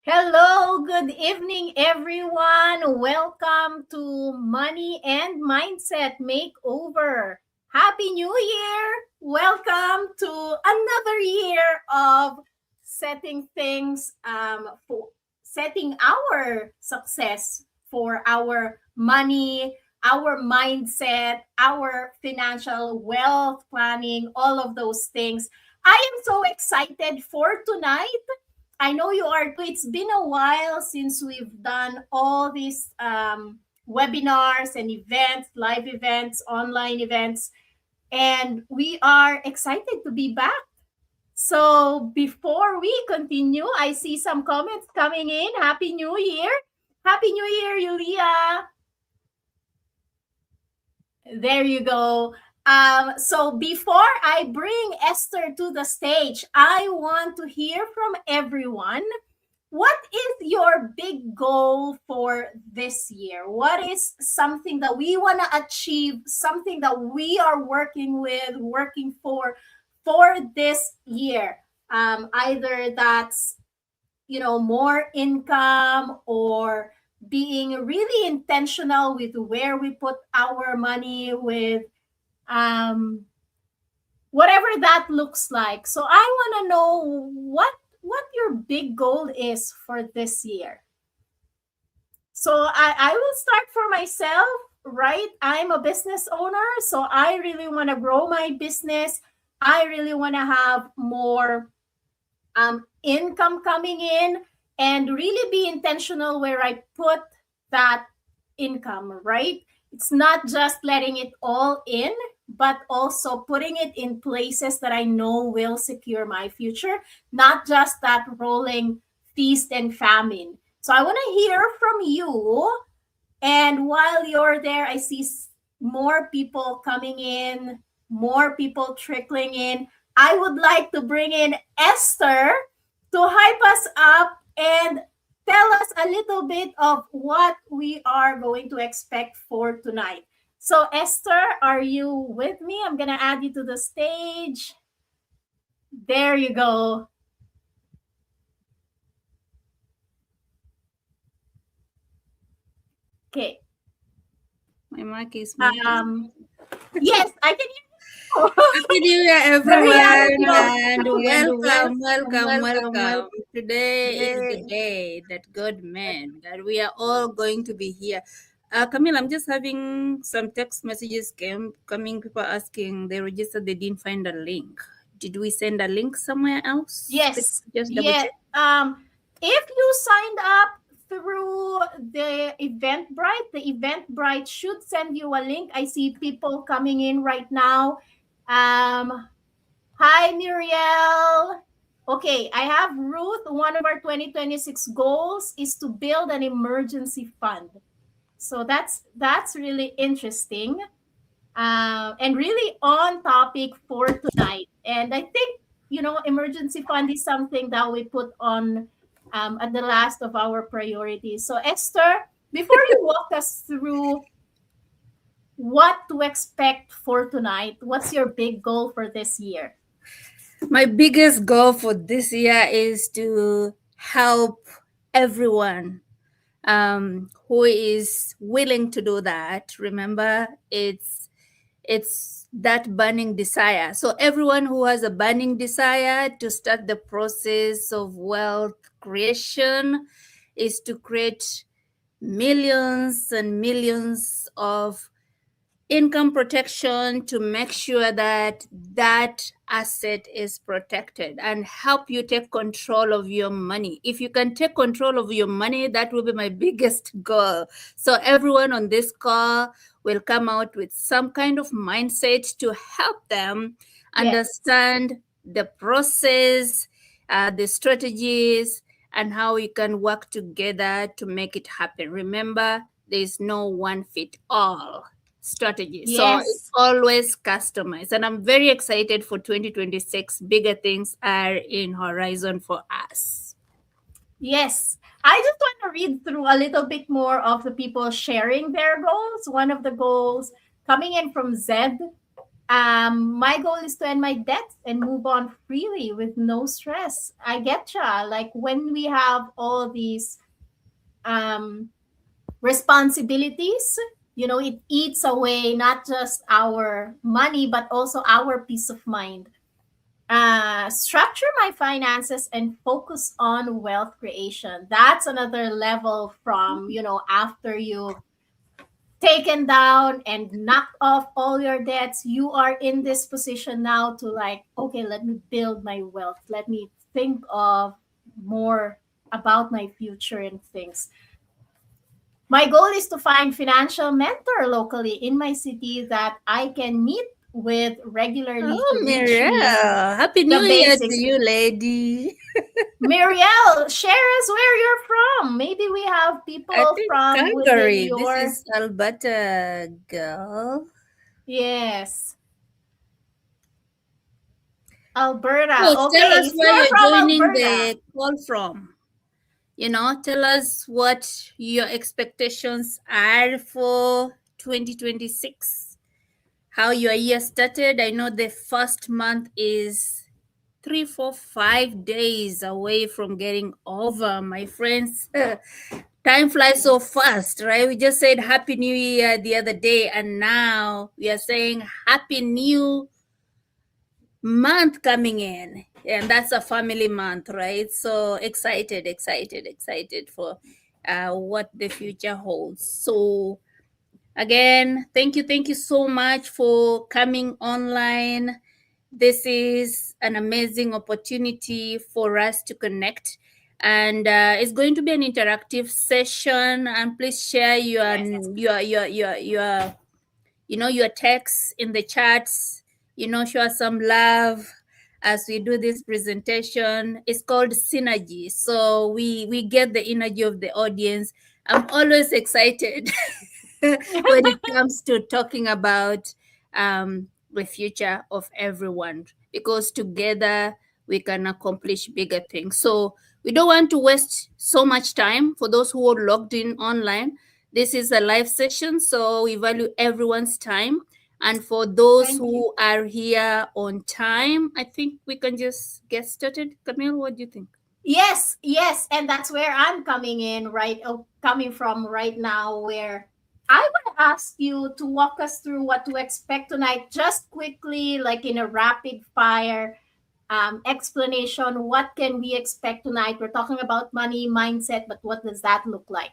Hello, good evening, everyone. Welcome to Money and Mindset Makeover. Happy New Year! Welcome to another year of setting things for setting our success for our money, our mindset, our financial wealth planning, all of those things. I am so excited for tonight. I know you are too. It's been a while since we've done all these webinars and events, live events, online events, and we are excited to be back. So before we continue, I see some comments coming in. Happy New Year. Happy New Year, Yulia. There you go. So before I bring Esther to the stage, I want to hear from everyone. What is your big goal for this year? What is something that we want to achieve, something that we are working with, working for this year? Either that's, more income or being really intentional with where we put our money with whatever that looks like. So I want to know what your big goal is for this year. So I will start for myself, right? I'm a business owner, so I really want to grow my business. I really want to have more income coming in and really be intentional where I put that income, right? It's not just letting it all in, but also putting it in places that I know will secure my future, not just that rolling feast and famine. So I want to hear from you. And while you're there, I see more people coming in, more people trickling in. I would like to bring in Esther to hype us up and tell us a little bit of what we are going to expect for tonight. So, Esther, are you with me? I'm going to add you to the stage. There you go. Okay. My mic is muted. Yes, I can hear you. Happy New Year, everyone, and welcome. Today is the day that God meant that we are all going to be here. Camille, I'm just having some text messages coming. People asking they registered, they didn't find a link. Did we send a link somewhere else? Yes. Just double check. If you signed up through the Eventbrite should send you a link. I see people coming in right now. Hi, Muriel. Okay, I have Ruth. One of our 2026 goals is to build an emergency fund. So that's really interesting and really on topic for tonight. And I think, emergency fund is something that we put on at the last of our priorities. So, Esther, before you walk us through what to expect for tonight, what's your big goal for this year? My biggest goal for this year is to help everyone who is willing to do that. Remember, it's that burning desire. So everyone who has a burning desire to start the process of wealth creation is to create millions and millions of income protection to make sure that that asset is protected and help you take control of your money. If you can take control of your money, that will be my biggest goal. So everyone on this call will come out with some kind of mindset to help them understand the process, the strategies, and how we can work together to make it happen. Remember, there is no one fit all strategy. Yes. So it's always customized. And I'm very excited for 2026. Bigger things are in horizon for us. Yes. I just want to read through a little bit more of the people sharing their goals. One of the goals coming in from Zed. My goal is to end my debts and move on freely with no stress. I get ya. Like when we have all these um, responsibilities, it eats away not just our money, but also our peace of mind. Structure my finances and focus on wealth creation. That's another level from, after you've taken down and knocked off all your debts, you are in this position now to like, okay, let me build my wealth. Let me think of more about my future and things. My goal is to find financial mentor locally in my city that I can meet with regularly to Oh, reach Miriam, me Happy the New Year to basics. you, lady. Muriel, share us where you're from. Maybe we have I people think from within Calgary. This your. is Alberta, girl. Yes, Alberta. So tell Okay, us if where you're you're from joining Alberta, the call from. Tell us what your expectations are for 2026, how your year started. I know the first month is 3, 4, 5 days away from getting over, my friends. Time flies so fast, right? We just said Happy New Year the other day, and now we are saying Happy New Month coming in. And that's a family month, right? So excited, excited, excited for what the future holds. So, again, thank you so much for coming online. This is an amazing opportunity for us to connect. And it's going to be an interactive session. And please share yes. your texts in the chats. Show us some love as we do this presentation. It's called synergy, so we get the energy of the audience. I'm always excited when it comes to talking about the future of everyone, because together we can accomplish bigger things. So we don't want to waste so much time. For those who are logged in online, this is a live session, so we value everyone's time. And for those Thank you. who are here on time, I think we can just get started. Camille, what do you think? Yes, yes, and that's where I'm coming in, right? Coming from right now, where I want to ask you to walk us through what to expect tonight, just quickly, like in a rapid fire explanation. What can we expect tonight? We're talking about money mindset, but what does that look like?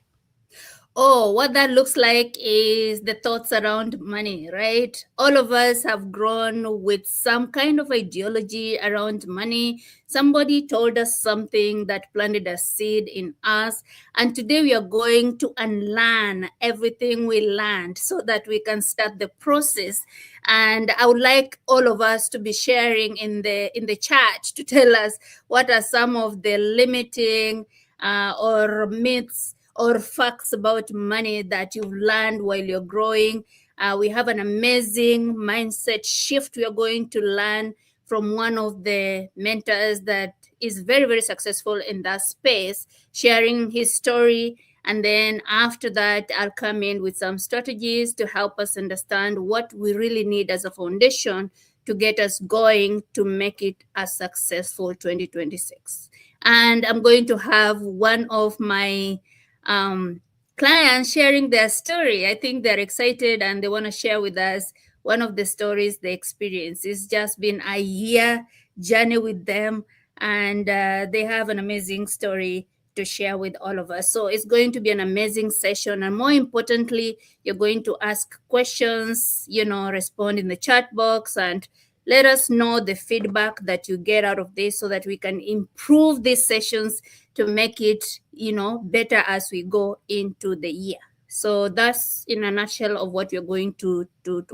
Oh, what that looks like is the thoughts around money, right? All of us have grown with some kind of ideology around money. Somebody told us something that planted a seed in us. And today we are going to unlearn everything we learned so that we can start the process. And I would like all of us to be sharing in the chat to tell us what are some of the limiting or myths or facts about money that you've learned while you're growing. We have an amazing mindset shift we are going to learn from one of the mentors that is very, very successful in that space, sharing his story. And then after that, I'll come in with some strategies to help us understand what we really need as a foundation to get us going to make it a successful 2026. And I'm going to have one of my um, clients sharing their story. I think they're excited and they want to share with us one of the stories they experience. It's just been a year journey with them, and they have an amazing story to share with all of us. So it's going to be an amazing session. And more importantly, you're going to ask questions, respond in the chat box, and let us know the feedback that you get out of this so that we can improve these sessions to make it better as we go into the year. So that's in a nutshell of what you're going to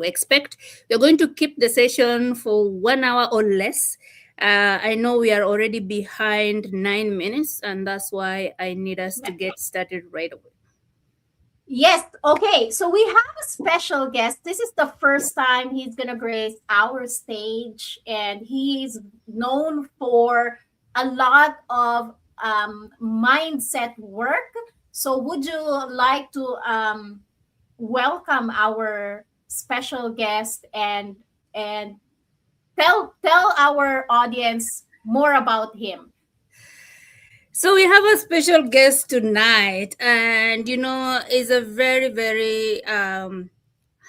expect. We're going to keep the session for 1 hour or less. I know we are already behind 9 minutes, and that's why I need us to get started right away. Yes. Okay. So we have a special guest. This is the first time he's going to grace our stage, and he's known for a lot of mindset work. So, would you like to welcome our special guest and and tell our audience more about him. So we have a special guest tonight, and is a very, very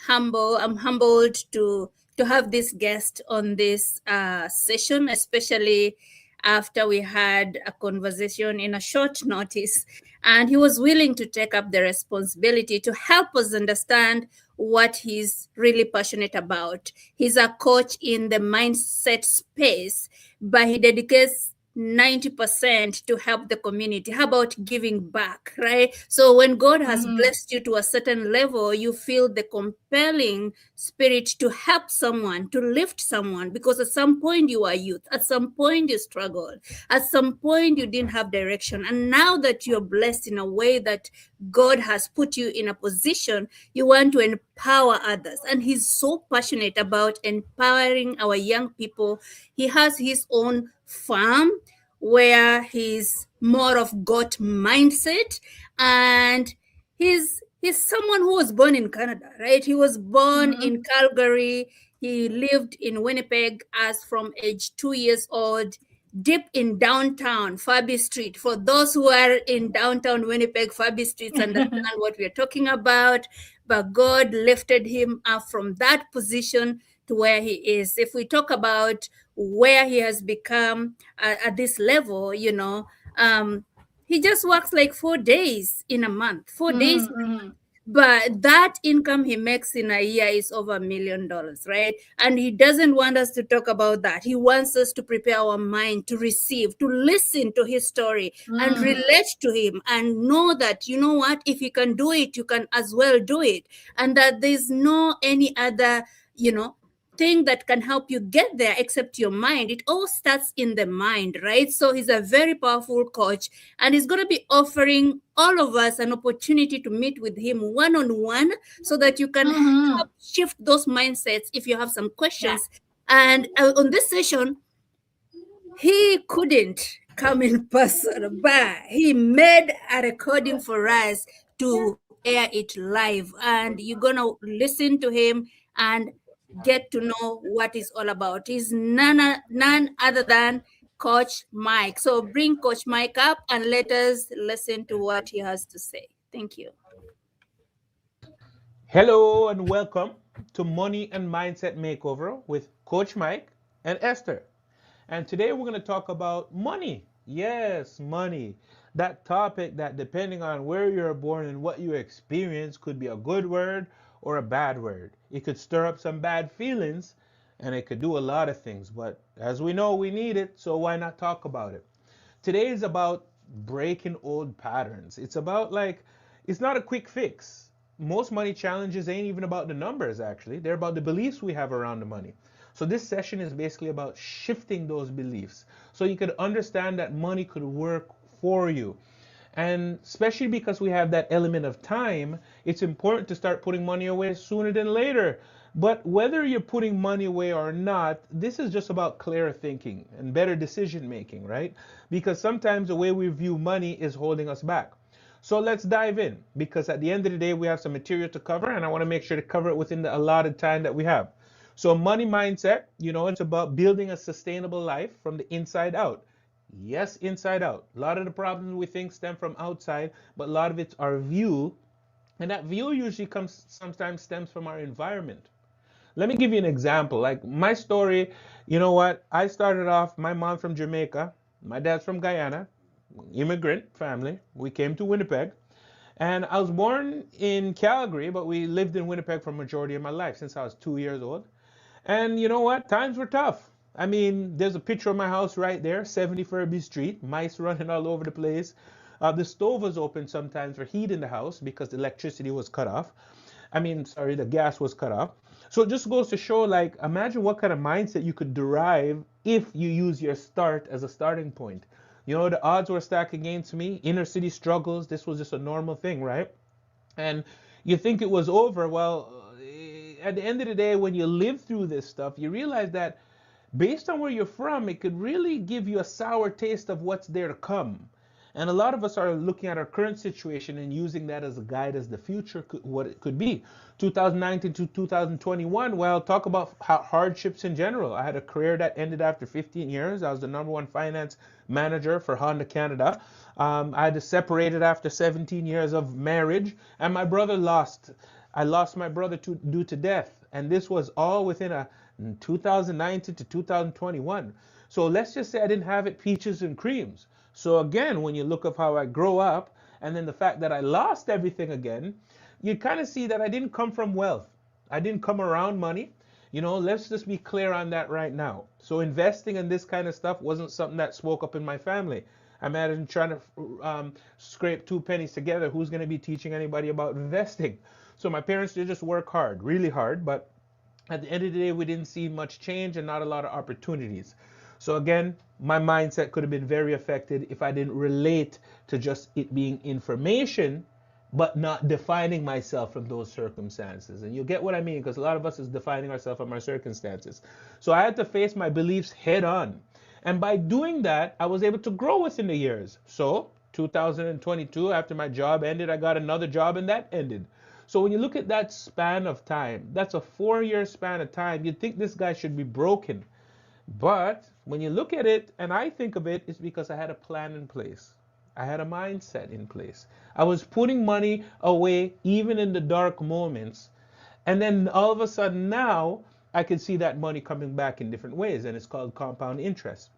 humble. I'm humbled to have this guest on this session, especially after we had a conversation in a short notice, and he was willing to take up the responsibility to help us understand what he's really passionate about. He's a coach in the mindset space, but he dedicates 90% to help the community. How about giving back, right? So when God has Mm-hmm. blessed you to a certain level, you feel the compelling spirit to help someone, to lift someone, because at some point you are youth, at some point you struggled, at some point you didn't have direction. And now that you're blessed in a way that God has put you in a position, you want to empower others. And he's so passionate about empowering our young people. He has his own farm where he's more of got mindset, and he's someone who was born in Canada, right? He was born Mm-hmm. in Calgary. He lived in Winnipeg as from age 2 years old, deep in downtown Fabi Street. For those who are in downtown Winnipeg, Fabi Streets understand what we're talking about. But God lifted him up from that position to where he is. If we talk about where he has become at this level, he just works like 4 days in a month, 4 days, Mm-hmm. but that income he makes in a year is over $1 million, right? And he doesn't want us to talk about that. He wants us to prepare our mind to receive, to listen to his story and Mm-hmm. relate to him, and know that, you know what, if he can do it, you can as well do it. And that there's no any other, you know, thing that can help you get there except your mind. It all starts in the mind, right? So he's a very powerful coach, and he's going to be offering all of us an opportunity to meet with him one on one, so that you can Mm-hmm. help shift those mindsets if you have some Yeah. questions. And on this session, he couldn't come in person, but he made a recording for us to air it live. And you're going to listen to him and get to know what it's all about. He's none other than Coach Mike. So bring Coach Mike up and let us listen to what he has to say. Thank you. Hello and welcome to Money and Mindset Makeover with Coach Mike and Esther. And today we're going to talk about money. Yes, money. That topic that, depending on where you're born and what you experience, could be a good word or a bad word. It could stir up some bad feelings and it could do a lot of things. But as we know, we need it, so why not talk about it? Today is about breaking old patterns. It's about it's not a quick fix. Most money challenges ain't even about the numbers, actually. They're about the beliefs we have around the money. So this session is basically about shifting those beliefs so you could understand that money could work for you. And especially because we have that element of time, it's important to start putting money away sooner than later. But whether you're putting money away or not, this is just about clearer thinking and better decision making, right? Because sometimes the way we view money is holding us back. So let's dive in, because at the end of the day, we have some material to cover, and I want to make sure to cover it within the allotted time that we have. So, money mindset, it's about building a sustainable life from the inside out. Yes, inside out. A lot of the problems we think stem from outside, but a lot of it's our view. And that view usually sometimes stems from our environment. Let me give you an example. Like my story, you know what? I started off, my mom from Jamaica, my dad's from Guyana, immigrant family. We came to Winnipeg. And I was born in Calgary, but we lived in Winnipeg for a majority of my life since I was 2 years old. And you know what? Times were tough. I mean, there's a picture of my house right there, 70 Furby Street, mice running all over the place. The stove was open sometimes for heat in the house because the electricity was cut off. I mean, sorry, the gas was cut off. So it just goes to show, like, imagine what kind of mindset you could derive if you use your start as a starting point. The odds were stacked against me. Inner city struggles. This was just a normal thing, right? And you think it was over. Well, at the end of the day, when you live through this stuff, you realize that based on where you're from, it could really give you a sour taste of what's there to come. And a lot of us are looking at our current situation and using that as a guide as the future, what it could be. 2019 to 2021, well, talk about hardships in general. I had a career that ended after 15 years. I was the number one finance manager for Honda Canada. I had to separate it after 17 years of marriage, and my brother lost. I lost my brother due to death, and this was all within a 2019 to 2021. So let's just say I didn't have it peaches and creams. So again, when you look at how I grow up, and then the fact that I lost everything again, you kind of see that I didn't come from wealth. I didn't come around money. Let's just be clear on that right now. So investing in this kind of stuff wasn't something that spoke up in my family. Imagine trying to scrape two pennies together. Who's going to be teaching anybody about investing? So my parents did just work hard, really hard, but at the end of the day, we didn't see much change and not a lot of opportunities. So again, my mindset could have been very affected if I didn't relate to just it being information, but not defining myself from those circumstances. And you'll get what I mean, because a lot of us is defining ourselves from our circumstances. So I had to face my beliefs head on. And by doing that, I was able to grow within the years. So 2022, after my job ended, I got another job and that ended. So when you look at that span of time, that's a 4-year span of time, you'd think this guy should be broken. But when you look at it, and I think of it, it's because I had a plan in place. I had a mindset in place. I was putting money away even in the dark moments. And then all of a sudden now, I can see that money coming back in different ways, and it's called compound interest.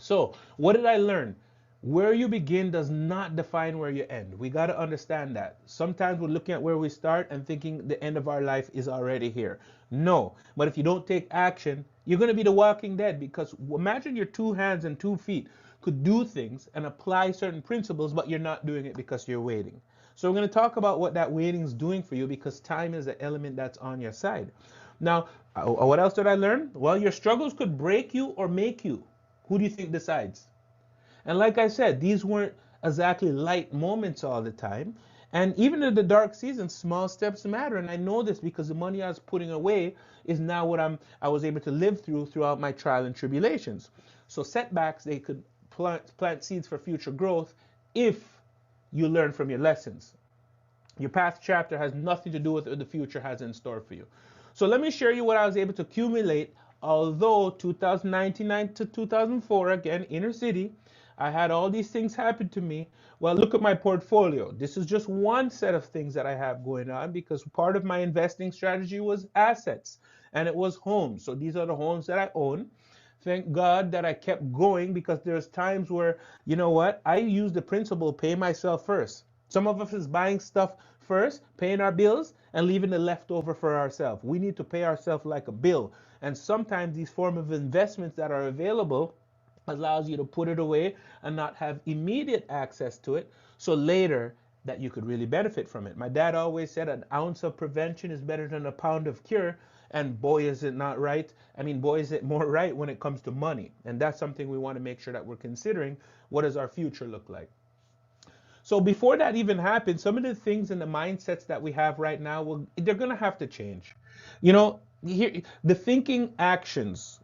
So, what did I learn? Where you begin does not define where you end. We got to understand that. Sometimes we're looking at where we start and thinking the end of our life is already here. No, but if you don't take action, you're going to be the walking dead, because imagine your two hands and 2 feet could do things and apply certain principles, but you're not doing it because you're waiting. So we're going to talk about what that waiting is doing for you, because time is the element that's on your side. Now, what else did I learn? Well, your struggles could break you or make you. Who do you think decides? And like I said, these weren't exactly light moments all the time. And even in the dark seasons, small steps matter. And I know this because the money I was putting away is now what I was able to live throughout my trial and tribulations. So setbacks, they could plant seeds for future growth if you learn from your lessons. Your past chapter has nothing to do with what the future has in store for you. So let me share you what I was able to accumulate. Although 2019 to 2004, again, inner city, I had all these things happen to me. Well, look at my portfolio. This is just one set of things that I have going on, because part of my investing strategy was assets, and it was homes. So these are the homes that I own. Thank God that I kept going, because there's times where, you know what, I use the principle pay myself first. Some of us is buying stuff first, paying our bills, and leaving the leftover for ourselves. We need to pay ourselves like a bill. And sometimes these form of investments that are available allows you to put it away and not have immediate access to it, so later that you could really benefit from it. My dad always said an ounce of prevention is better than a pound of cure, and boy is it not right. I mean, boy is it more right when it comes to money. And that's something we want to make sure that we're considering. What does our future look like? So before that even happens, some of the things and the mindsets that we have right now, they're going to have to change. Here, the thinking actions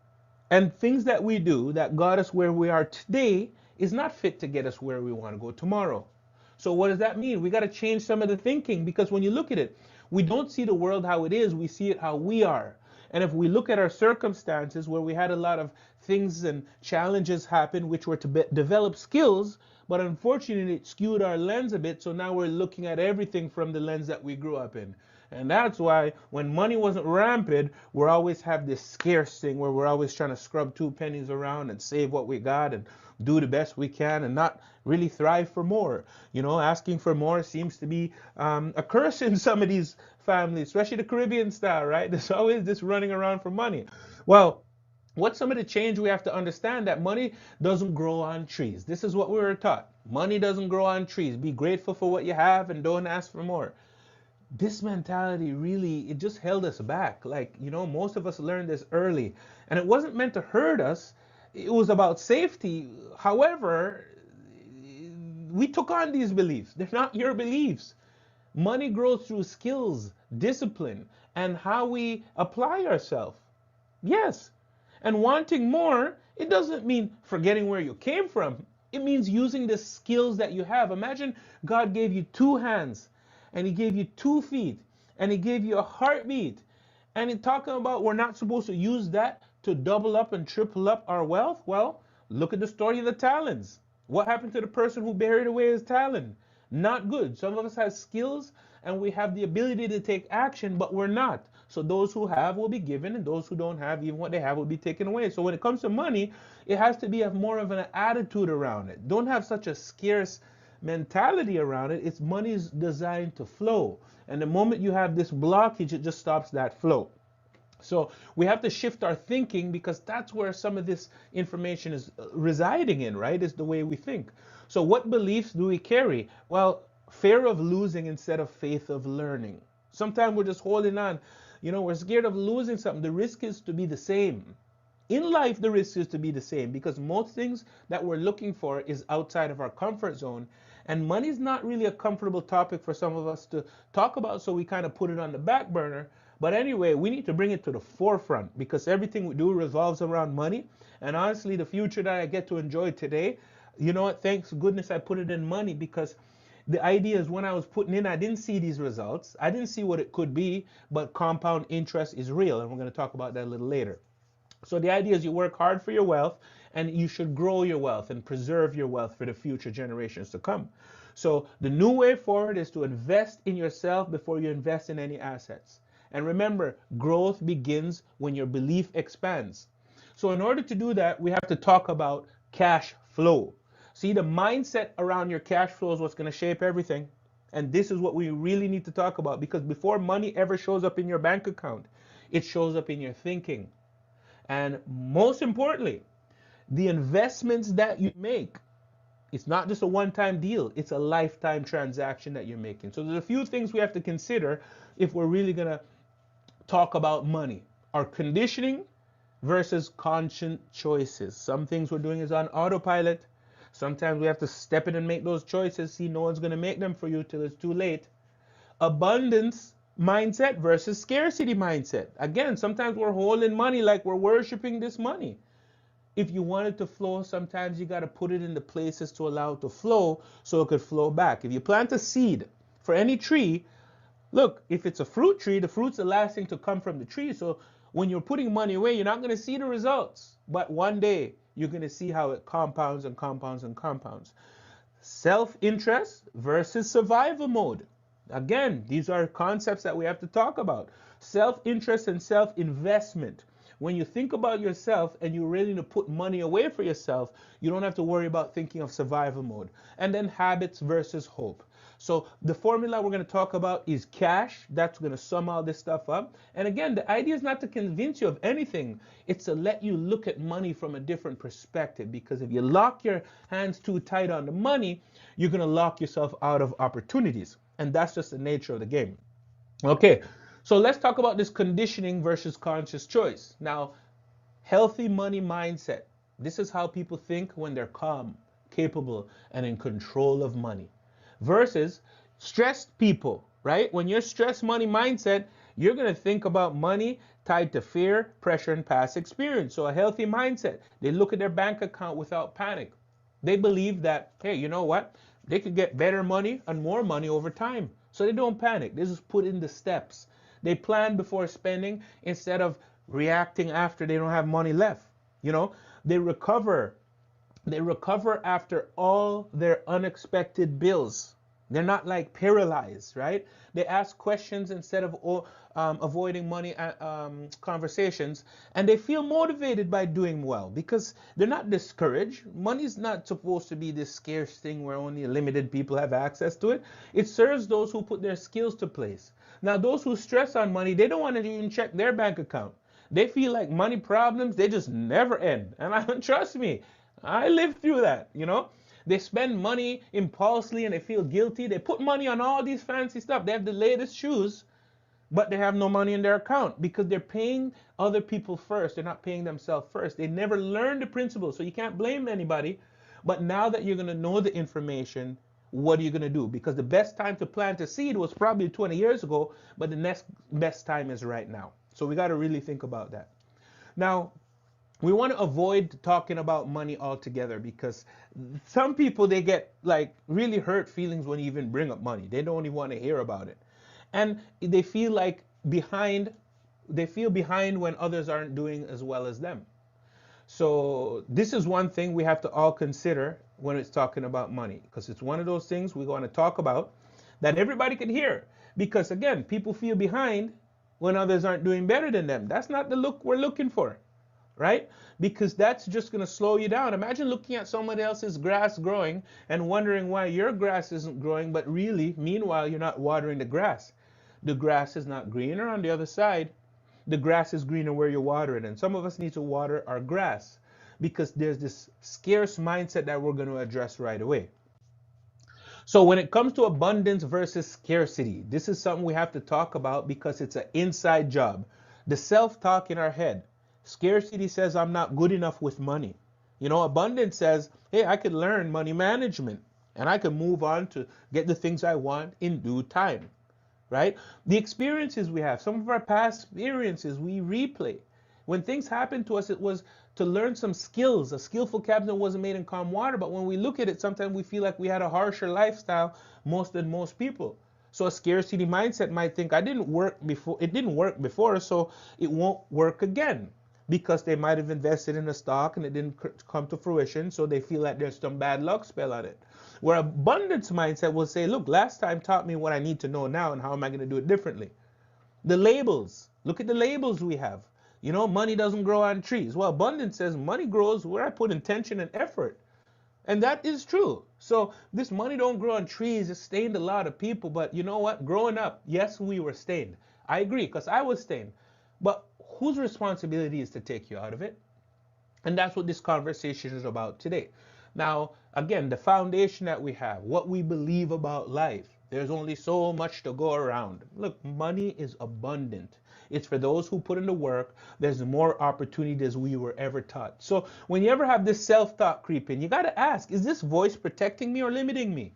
and things that we do that got us where we are today is not fit to get us where we want to go tomorrow. So what does that mean? We got to change some of the thinking, because when you look at it, we don't see the world how it is, we see it how we are. And if we look at our circumstances where we had a lot of things and challenges happen, which were to develop skills, but unfortunately it skewed our lens a bit. So now we're looking at everything from the lens that we grew up in. And that's why when money wasn't rampant, we always have this scarce thing where we're always trying to scrub two pennies around and save what we got and do the best we can and not really thrive for more. Asking for more seems to be a curse in some of these families, especially the Caribbean style, right? There's always this running around for money. Well, what's some of the change we have to understand? That money doesn't grow on trees. This is what we were taught. Money doesn't grow on trees. Be grateful for what you have and don't ask for more. This mentality really, it just held us back. Like, most of us learned this early, and it wasn't meant to hurt us. It was about safety. However, we took on these beliefs. They're not your beliefs. Money grows through skills, discipline, and how we apply ourselves. Yes. And wanting more, it doesn't mean forgetting where you came from. It means using the skills that you have. Imagine God gave you two hands, and He gave you 2 feet, and He gave you a heartbeat. And in talking about we're not supposed to use that to double up and triple up our wealth, well, look at the story of the talents. What happened to the person who buried away his talent? Not good. Some of us have skills and we have the ability to take action, but we're not. So those who have will be given, and those who don't have, even what they have will be taken away. So when it comes to money, it has to be more of an attitude around it. Don't have such a scarce mentality around it. It's money is designed to flow. And the moment you have this blockage, it just stops that flow. So we have to shift our thinking, because that's where some of this information is residing in, right? Is the way we think. So what beliefs do we carry? Well, fear of losing instead of faith of learning. Sometimes we're just holding on. We're scared of losing something. The risk is to be the same. In life, the risk is to be the same, because most things that we're looking for is outside of our comfort zone. And money is not really a comfortable topic for some of us to talk about, so we kind of put it on the back burner. But anyway, we need to bring it to the forefront, because everything we do revolves around money. And honestly, the future that I get to enjoy today, you know what? Thanks goodness I put it in money, because the idea is when I was putting in, I didn't see these results. I didn't see what it could be, but compound interest is real. And we're going to talk about that a little later. So the idea is you work hard for your wealth, and you should grow your wealth and preserve your wealth for the future generations to come. So the new way forward is to invest in yourself before you invest in any assets. And remember, growth begins when your belief expands. So in order to do that, we have to talk about cash flow. See, the mindset around your cash flow is what's going to shape everything. And this is what we really need to talk about, because before money ever shows up in your bank account, it shows up in your thinking. And most importantly, the investments that you make, it's not just a one-time deal, it's a lifetime transaction that you're making. So there's a few things we have to consider if we're really going to talk about money. Our conditioning versus conscious choices. Some things we're doing is on autopilot. Sometimes we have to step in and make those choices. See, no one's going to make them for you till it's too late. Abundance mindset versus scarcity mindset. Again, sometimes we're holding money like we're worshiping this money. If you want it to flow, sometimes you got to put it in the places to allow it to flow so it could flow back. If you plant a seed for any tree, look, if it's a fruit tree, the fruit's the last thing to come from the tree. So when you're putting money away, you're not going to see the results. But one day, you're going to see how it compounds and compounds and compounds. Self-interest versus survival mode. Again, these are concepts that we have to talk about. Self-interest and self-investment. When you think about yourself and you're ready to put money away for yourself, you don't have to worry about thinking of survival mode. And then habits versus hope. So the formula we're going to talk about is cash. That's going to sum all this stuff up. And again, the idea is not to convince you of anything. It's to let you look at money from a different perspective. Because if you lock your hands too tight on the money, you're going to lock yourself out of opportunities. And that's just the nature of the game. Okay, so let's talk about this conditioning versus conscious choice. Now, healthy money mindset. This is how people think when they're calm, capable, and in control of money. Versus stressed people, right? When you're stressed money mindset, you're going to think about money tied to fear, pressure, and past experience. So a healthy mindset, they look at their bank account without panic. They believe that, hey, you know what? They could get better money and more money over time. So they don't panic. They just put in the steps. They plan before spending instead of reacting after they don't have money left. You know, they recover. They recover after all their unexpected bills. They're not like paralyzed, right? They ask questions instead of avoiding money conversations, and they feel motivated by doing well because they're not discouraged. Money's not supposed to be this scarce thing where only limited people have access to it. It serves those who put their skills to place. Now, those who stress on money, they don't want to even check their bank account. They feel like money problems, they just never end. And I trust me, I lived through that, you know. They spend money impulsively and they feel guilty. They put money on all these fancy stuff. They have the latest shoes, but they have no money in their account because they're paying other people first. They're not paying themselves first. They never learned the principle, so you can't blame anybody. But now that you're going to know the information, what are you going to do? Because the best time to plant a seed was probably 20 years ago, but the next best time is right now. So we got to really think about that. Now, we want to avoid talking about money altogether because some people they get like really hurt feelings when you even bring up money. They don't even want to hear about it. And they feel like behind they feel behind when others aren't doing as well as them. So this is one thing we have to all consider when it's talking about money, because it's one of those things we want to talk about that everybody can hear. Because again, people feel behind when others aren't doing better than them. That's not the look we're looking for, right? Because that's just going to slow you down. Imagine looking at someone else's grass growing and wondering why your grass isn't growing, but really, meanwhile, you're not watering the grass. The grass is not greener on the other side. The grass is greener where you water it. And some of us need to water our grass because there's this scarce mindset that we're going to address right away. So when it comes to abundance versus scarcity, this is something we have to talk about because it's an inside job. The self-talk in our head. Scarcity says I'm not good enough with money. Abundance says, hey, I could learn money management and I can move on to get the things I want in due time, right? The experiences we have, some of our past experiences we replay. When things happened to us, it was to learn some skills. A skillful captain wasn't made in calm water, but when we look at it, sometimes we feel like we had a harsher lifestyle than most people. So a scarcity mindset might think, I didn't work before, it didn't work before, so it won't work again. Because they might have invested in a stock and it didn't come to fruition, so they feel like there's some bad luck spell on it. Where abundance mindset will say, look, last time taught me what I need to know now, and how am I going to do it differently? The labels. Look at the labels we have. Money doesn't grow on trees. Well, abundance says money grows where I put intention and effort. And that is true. So this money don't grow on trees. It stained a lot of people. But you know what? Growing up, yes, we were stained. I agree, because I was stained. But whose responsibility is to take you out of it? And that's what this conversation is about today. Now, again, the foundation that we have, what we believe about life, there's only so much to go around. Look, money is abundant. It's for those who put in the work. There's more opportunity than we were ever taught. So when you ever have this self-talk creep in, you got to ask, is this voice protecting me or limiting me?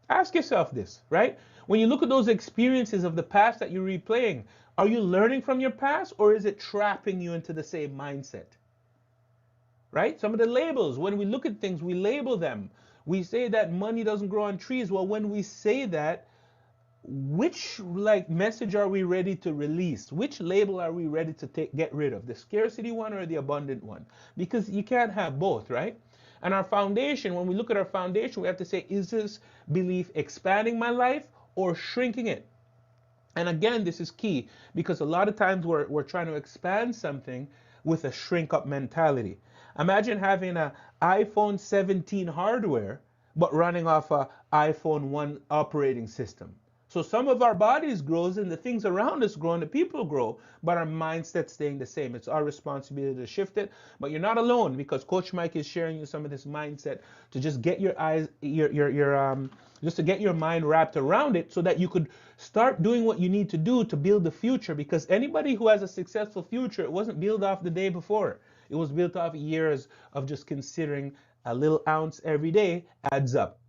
Ask yourself this, right? When you look at those experiences of the past that you're replaying, are you learning from your past or is it trapping you into the same mindset? Right? Some of the labels, when we look at things, we label them. We say that money doesn't grow on trees. Well, when we say that, which message are we ready to release? Which label are we ready to get rid of? The scarcity one or the abundant one? Because you can't have both, right? And our foundation, when we look at our foundation, we have to say, is this belief expanding my life or shrinking it? And again, this is key because a lot of times we're trying to expand something with a shrink up mentality. Imagine having an iPhone 17 hardware, but running off a iPhone 1 operating system. So some of our bodies grows and the things around us grow and the people grow, but our mindset staying the same. It's our responsibility to shift it. But you're not alone because Coach Mike is sharing you some of this mindset to just get your eyes, just to get your mind wrapped around it so that you could start doing what you need to do to build the future. Because anybody who has a successful future, it wasn't built off the day before. It was built off years of just considering a little ounce every day adds up.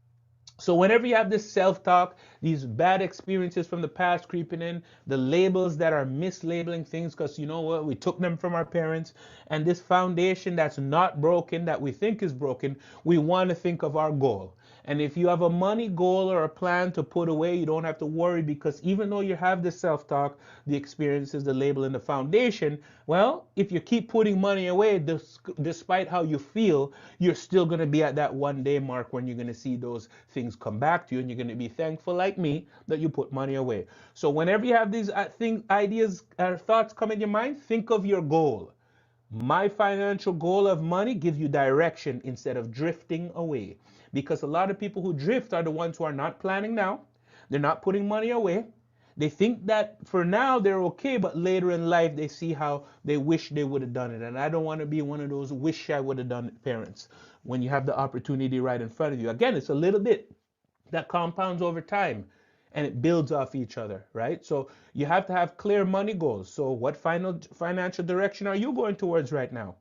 So whenever you have this self-talk, these bad experiences from the past creeping in, the labels that are mislabeling things because you know what, we took them from our parents, and this foundation that's not broken, that we think is broken, we want to think of our goal. And if you have a money goal or a plan to put away, you don't have to worry because even though you have the self-talk, the experiences, the label, and the foundation, well, if you keep putting money away, despite how you feel, you're still going to be at that 1 day mark when you're going to see those things come back to you and you're going to be thankful like me that you put money away. So whenever you have these ideas or thoughts come in your mind, think of your goal. My financial goal of money gives you direction instead of drifting away. Because a lot of people who drift are the ones who are not planning now. They're not putting money away. They think that for now they're okay, but later in life they see how they wish they would have done it. And I don't want to be one of those wish I would have done it parents when you have the opportunity right in front of you. Again, it's a little bit that compounds over time and it builds off each other, right? So you have to have clear money goals. So what financial direction are you going towards right now?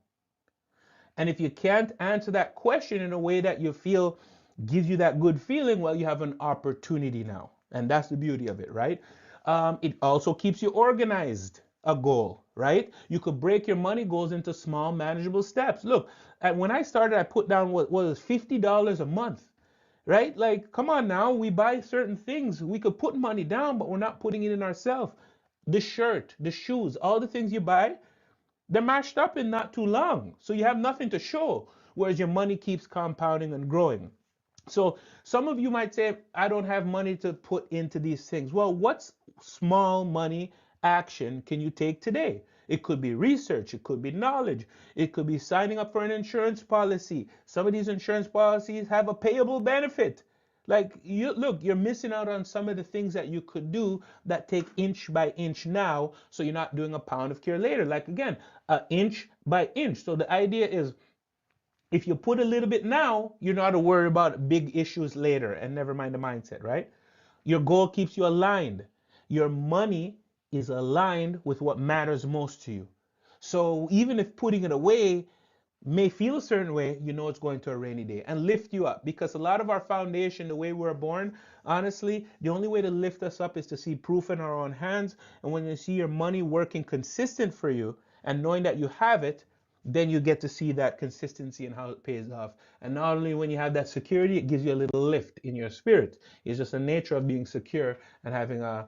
And if you can't answer that question in a way that you feel gives you that good feeling, well, you have an opportunity now. And that's the beauty of it, right? It also keeps you organized. a goal, right? You could break your money goals into small, manageable steps. Look, when I started, I put down what was $50 a month, right? Like, come on now, we buy certain things. We could put money down, but we're not putting it in ourselves. The shirt, the shoes, all the things you buy, they're mashed up in not too long. So you have nothing to show, whereas your money keeps compounding and growing. So some of you might say, I don't have money to put into these things. Well, what's small money action can you take today? It could be research, it could be knowledge, it could be signing up for an insurance policy. Some of these insurance policies have a payable benefit. Like, you look, you're missing out on some of the things that you could do that take inch by inch now, so you're not doing a pound of cure later. Like, again, inch by inch. So the idea is, if you put a little bit now, you're not to worry about big issues later, and never mind the mindset, right? Your goal keeps you aligned. Your money is aligned with what matters most to you. So even if putting it away may feel a certain way, you know it's going to a rainy day and lift you up, because a lot of our foundation, the way we were born, honestly, the only way to lift us up is to see proof in our own hands. And when you see your money working consistent for you and knowing that you have it, then you get to see that consistency and how it pays off. And not only when you have that security, it gives you a little lift in your spirit. It's just the nature of being secure and having a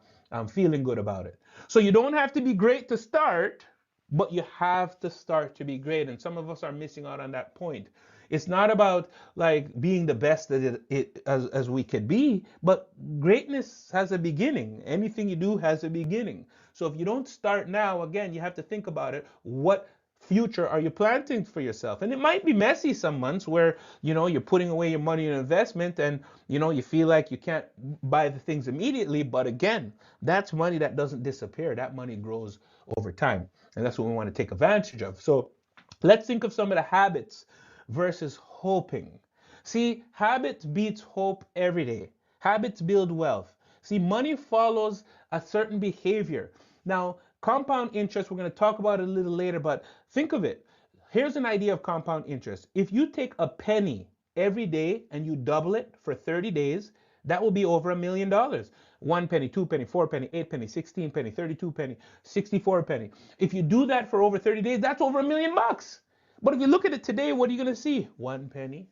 feeling good about it. So you don't have to be great to start, but you have to start to be great. And some of us are missing out on that point. It's not about like being the best that as we could be, but greatness has a beginning. Anything you do has a beginning. So if you don't start now, again, you have to think about it. What future are you planting for yourself? And it might be messy some months where, you're putting away your money in investment, and, you feel like you can't buy the things immediately. But again, that's money that doesn't disappear. That money grows over time. And that's what we want to take advantage of. So let's think of some of the habits versus hoping. See, habits beats hope every day. Habits build wealth. See, money follows a certain behavior. Now, compound interest, we're going to talk about it a little later, but think of it. Here's an idea of compound interest. If you take a penny every day and you double it for 30 days, that will be over $1 million. 1 penny, 2 penny, 4 penny, 8 penny, 16 penny, 32 penny, 64 penny. If you do that for over 30 days, that's over $1 million. But if you look at it today, what are you going to see? 1 penny,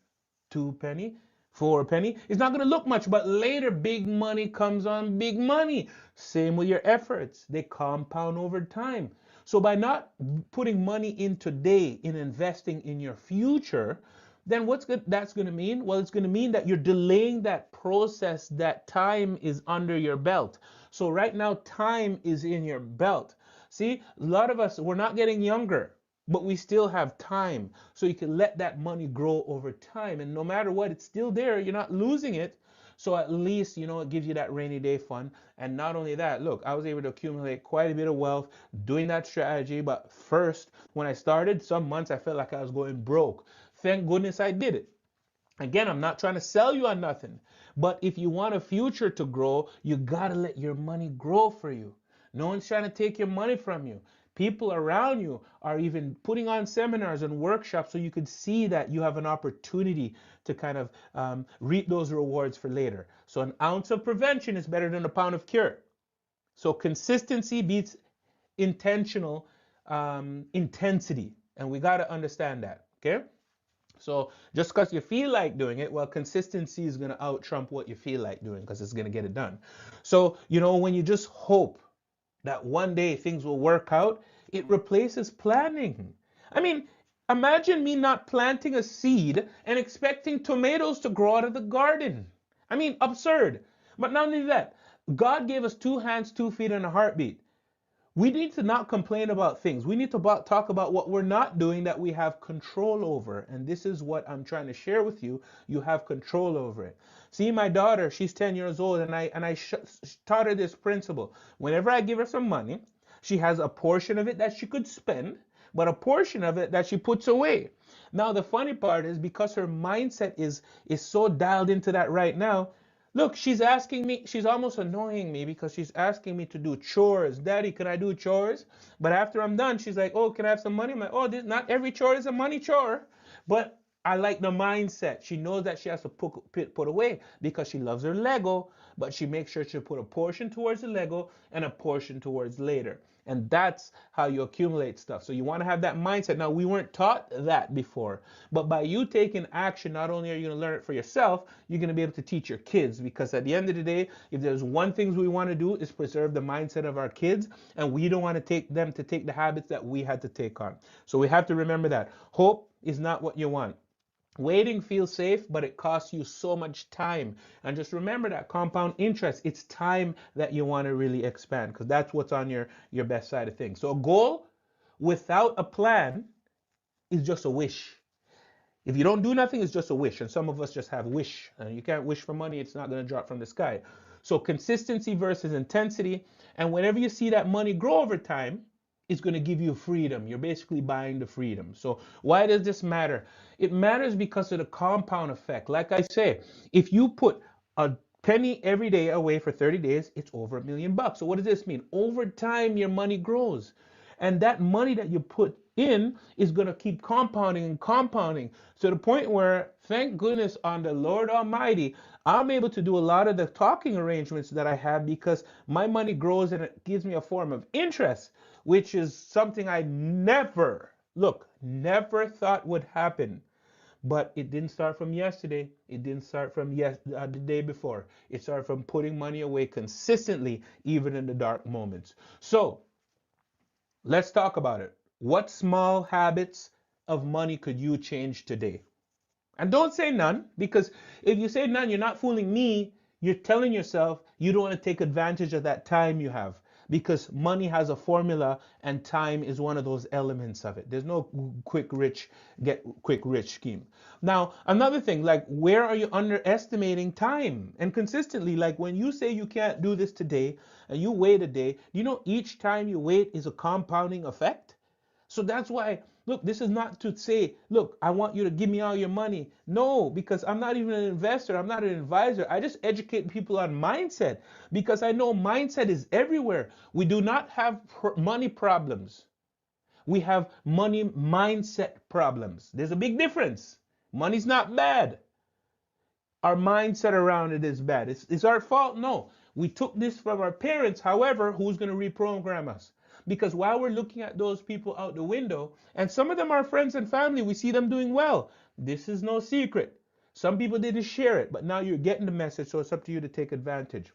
2 penny, 4 penny. It's not going to look much, but later big money comes on big money. Same with your efforts. They compound over time. So by not putting money in today, in investing in your future, then that's going to mean? Well, it's going to mean that you're delaying that process, that time is under your belt. So right now, time is in your belt. See, a lot of us, we're not getting younger, but we still have time. So you can let that money grow over time. And no matter what, it's still there. You're not losing it. So at least, it gives you that rainy day fund. And not only that, look, I was able to accumulate quite a bit of wealth doing that strategy. But first, when I started, some months I felt like I was going broke. Thank goodness I did it. Again, I'm not trying to sell you on nothing. But if you want a future to grow, you got to let your money grow for you. No one's trying to take your money from you. People around you are even putting on seminars and workshops so you could see that you have an opportunity to kind of reap those rewards for later. So an ounce of prevention is better than a pound of cure. So consistency beats intentional intensity. And we got to understand that. Okay. So just because you feel like doing it, well, consistency is going to out trump what you feel like doing, because it's going to get it done. So, when you just hope that one day things will work out, it replaces planning. I mean, imagine me not planting a seed and expecting tomatoes to grow out of the garden. I mean, absurd. But not only that, God gave us 2 hands, 2 feet, and a heartbeat. We need to not complain about things. We need to talk about what we're not doing that we have control over. And this is what I'm trying to share with you. You have control over it. See, my daughter, she's 10 years old, and I taught her this principle. Whenever I give her some money, she has a portion of it that she could spend, but a portion of it that she puts away. Now, the funny part is, because her mindset is so dialed into that right now, look, she's asking me, she's almost annoying me, because she's asking me to do chores. Daddy, can I do chores? But after I'm done, she's like, oh, can I have some money? I'm like, oh, not every chore is a money chore. But I like the mindset. She knows that she has to put away, because she loves her Lego, but she makes sure she put a portion towards the Lego and a portion towards later. And that's how you accumulate stuff. So you want to have that mindset. Now, we weren't taught that before, but by you taking action, not only are you going to learn it for yourself, you're going to be able to teach your kids. Because at the end of the day, if there's one thing we want to do is preserve the mindset of our kids, and we don't want to take them to take the habits that we had to take on. So we have to remember that hope is not what you want. Waiting feels safe, but it costs you so much time. And just remember that compound interest, it's time that you want to really expand, because that's what's on your best side of things. So a goal without a plan is just a wish. If you don't do nothing, it's just a wish. And some of us just have wish. And you can't wish for money, it's not going to drop from the sky. So consistency versus intensity. And whenever you see that money grow over time, it's going to give you freedom. You're basically buying the freedom. So why does this matter? It matters because of the compound effect. Like I say, if you put a penny every day away for 30 days, it's over $1 million. So what does this mean? Over time, your money grows. And that money that you put in is going to keep compounding and compounding to the point where, thank goodness on the Lord Almighty, I'm able to do a lot of the talking arrangements that I have because my money grows and it gives me a form of interest, which is something I never thought would happen. But it didn't start from yesterday. It didn't start from the day before. It started from putting money away consistently, even in the dark moments. So let's talk about it. What small habits of money could you change today? And don't say none, because if you say none, you're not fooling me. You're telling yourself you don't want to take advantage of that time you have, because money has a formula and time is one of those elements of it. There's no quick rich get quick rich scheme. Now, another thing, like, where are you underestimating time? And consistently, like when you say you can't do this today and you wait a day, you know each time you wait is a compounding effect. So that's why, look, this is not to say, look, I want you to give me all your money. No, because I'm not even an investor. I'm not an advisor. I just educate people on mindset, because I know mindset is everywhere. We do not have money problems. We have money mindset problems. There's a big difference. Money's not bad. Our mindset around it is bad. It's our fault? No. We took this from our parents. However, who's going to reprogram us? Because while we're looking at those people out the window, and some of them are friends and family, we see them doing well. This is no secret. Some people didn't share it, but now you're getting the message, so it's up to you to take advantage.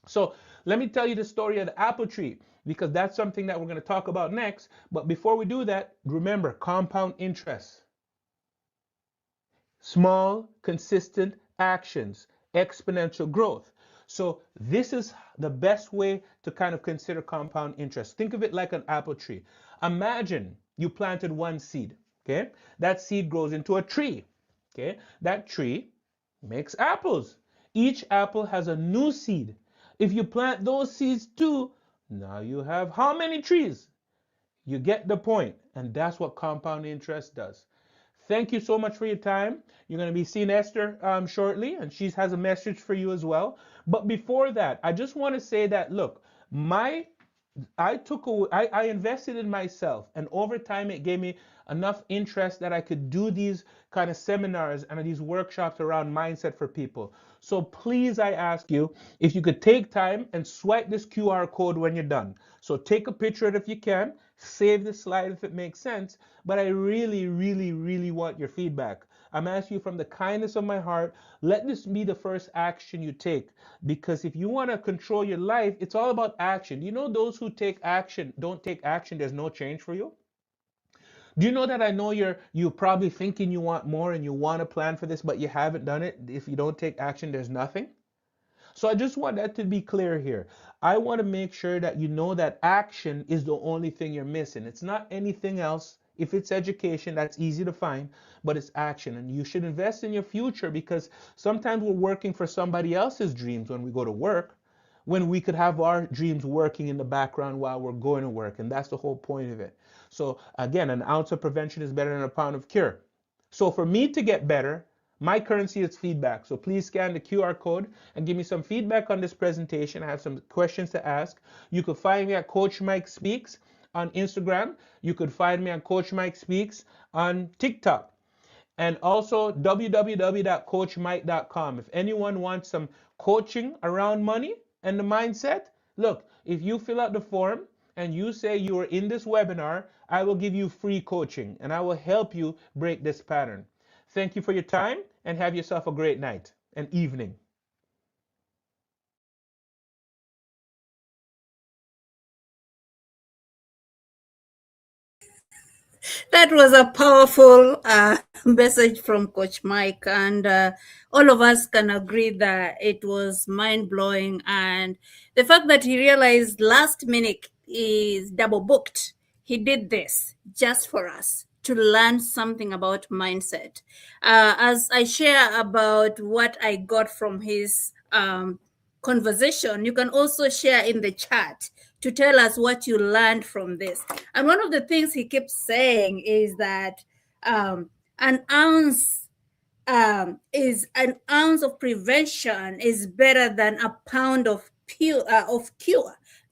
So let me tell you the story of the apple tree, because that's something that we're going to talk about next. But before we do that, remember compound interest. Small, consistent actions, exponential growth. So this is the best way to kind of consider compound interest. Think of it like an apple tree. Imagine you planted one seed, okay? That seed grows into a tree, okay? That tree makes apples. Each apple has a new seed. If you plant those seeds too, now you have how many trees? You get the point. And that's what compound interest does. Thank you so much for your time. You're going to be seeing Esther shortly, and she has a message for you as well. But before that, I just want to say that, look, my I invested in myself, and over time it gave me enough interest that I could do these kind of seminars and these workshops around mindset for people. So please, I ask you if you could take time and swipe this QR code when you're done. So take a picture of it if you can, save the slide if it makes sense, but I really, really, really want your feedback. I'm asking you from the kindness of my heart, let this be the first action you take. Because if you want to control your life, it's all about action. You know, those who take action don't take action, there's no change for you. Do you know that I know you're probably thinking you want more and you want to plan for this, but you haven't done it? If you don't take action, there's nothing. So I just want that to be clear here. I want to make sure that you know that action is the only thing you're missing. It's not anything else. If it's education, that's easy to find, but it's action. And you should invest in your future, because sometimes we're working for somebody else's dreams when we go to work, when we could have our dreams working in the background while we're going to work. And that's the whole point of it. So again, an ounce of prevention is better than a pound of cure. So for me to get better, my currency is feedback. So please scan the QR code and give me some feedback on this presentation. I have some questions to ask. You can find me at Coach Mike Speaks on Instagram. You could find me on Coach Mike Speaks on TikTok. And also www.coachmike.com. If anyone wants some coaching around money and the mindset, look, if you fill out the form and you say you are in this webinar, I will give you free coaching and I will help you break this pattern. Thank you for your time and have yourself a great night and evening. That was a powerful message from Coach Mike, and all of us can agree that it was mind blowing. And the fact that he realized last minute is double booked, he did this just for us to learn something about mindset. As I share about what I got from his conversation, you can also share in the chat to tell us what you learned from this. And one of the things he keeps saying is that um, an ounce is an ounce of prevention is better than a pound of cure.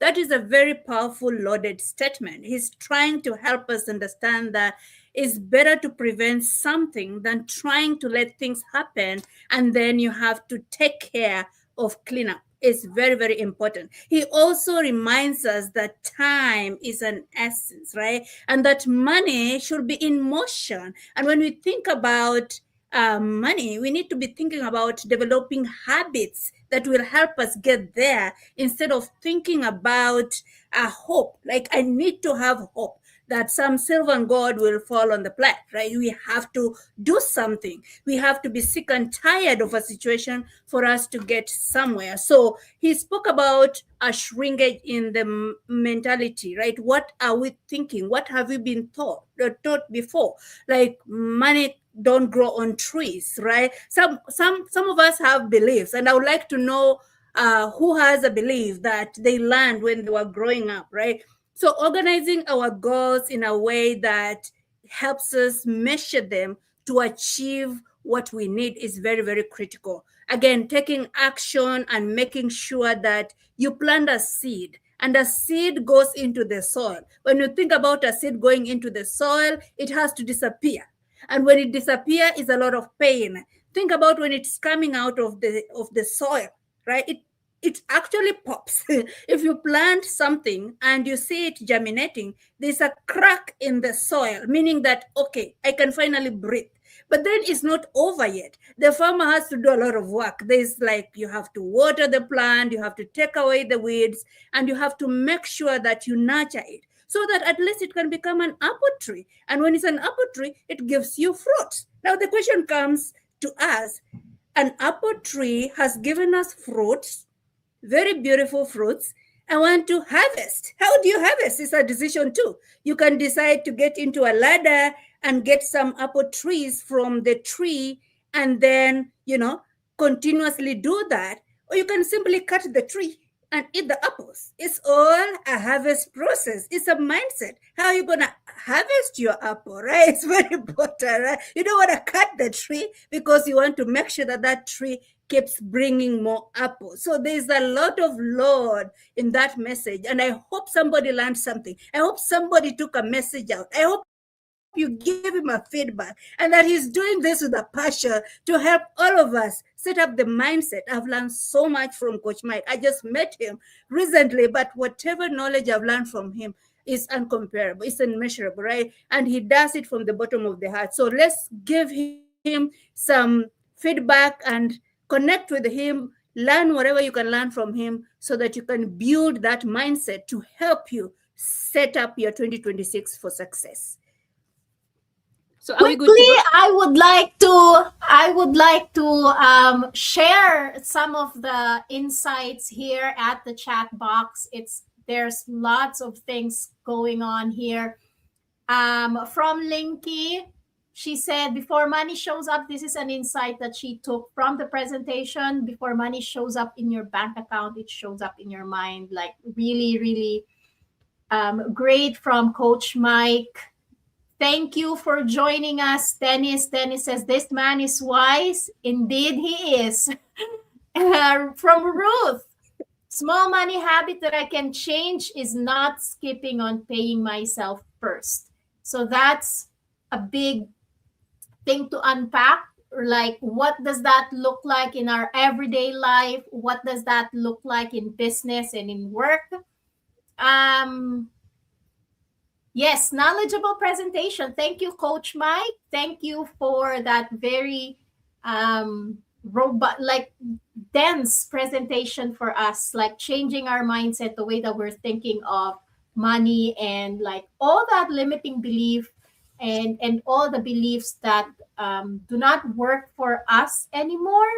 That is a very powerful, loaded statement. He's trying to help us understand that it's better to prevent something than trying to let things happen and then you have to take care of cleanup. Is very, very important. He also reminds us that time is an essence, right? And that money should be in motion. And when we think about money, we need to be thinking about developing habits that will help us get there instead of thinking about a hope. Like, I need to have hope that some silver and gold will fall on the plate, right? We have to do something. We have to be sick and tired of a situation for us to get somewhere. So he spoke about a shrinkage in the mentality, right? What are we thinking? What have we been taught before? Like, money don't grow on trees, right? Some of us have beliefs, and I would like to know who has a belief that they learned when they were growing up, right? So organizing our goals in a way that helps us measure them to achieve what we need is very, very critical. Again, taking action and making sure that you plant a seed and a seed goes into the soil. When you think about a seed going into the soil, it has to disappear. And when it disappears, it's a lot of pain. Think about when it's coming out of the soil, right? It actually pops. If you plant something and you see it germinating, there's a crack in the soil, meaning that, okay, I can finally breathe. But then it's not over yet. The farmer has to do a lot of work. There's like, you have to water the plant, you have to take away the weeds, and you have to make sure that you nurture it so that at least it can become an apple tree. And when it's an apple tree, it gives you fruits. Now the question comes to us, an apple tree has given us fruits, very beautiful fruits. I want to harvest. How do you harvest? It's a decision too. You can decide to get into a ladder and get some apple trees from the tree and then, continuously do that. Or you can simply cut the tree and eat the apples. It's all a harvest process. It's a mindset. How are you going to harvest your apple, right? It's very important, right? You don't want to cut the tree because you want to make sure that that tree keeps bringing more apples. So there's a lot of Lord in that message. And I hope somebody learned something. I hope somebody took a message out. I hope you give him a feedback and that he's doing this with a passion to help all of us set up the mindset. I've learned so much from Coach Mike. I just met him recently, but whatever knowledge I've learned from him is uncomparable. It's unmeasurable, right? And he does it from the bottom of the heart. So let's give him some feedback and connect with him, learn whatever you can learn from him so that you can build that mindset to help you set up your 2026 for success. So are we good to Quickly, go? I would like to share some of the insights here at the chat box. There's lots of things going on here. From Linky, she said, before money shows up, this is an insight that she took from the presentation. Before money shows up in your bank account, it shows up in your mind. Like, really, really great from Coach Mike. Thank you for joining us, Dennis. Dennis says, this man is wise. Indeed, he is. From Ruth, small money habit that I can change is not skipping on paying myself first. So that's a big thing to unpack. Like, what does that look like in our everyday life? What does that look like in business and in work? Yes, knowledgeable presentation. Thank you, Coach Mike. Thank you for that very robot, like dense presentation for us, like changing our mindset, the way that we're thinking of money and like all that limiting belief and all the beliefs that do not work for us anymore.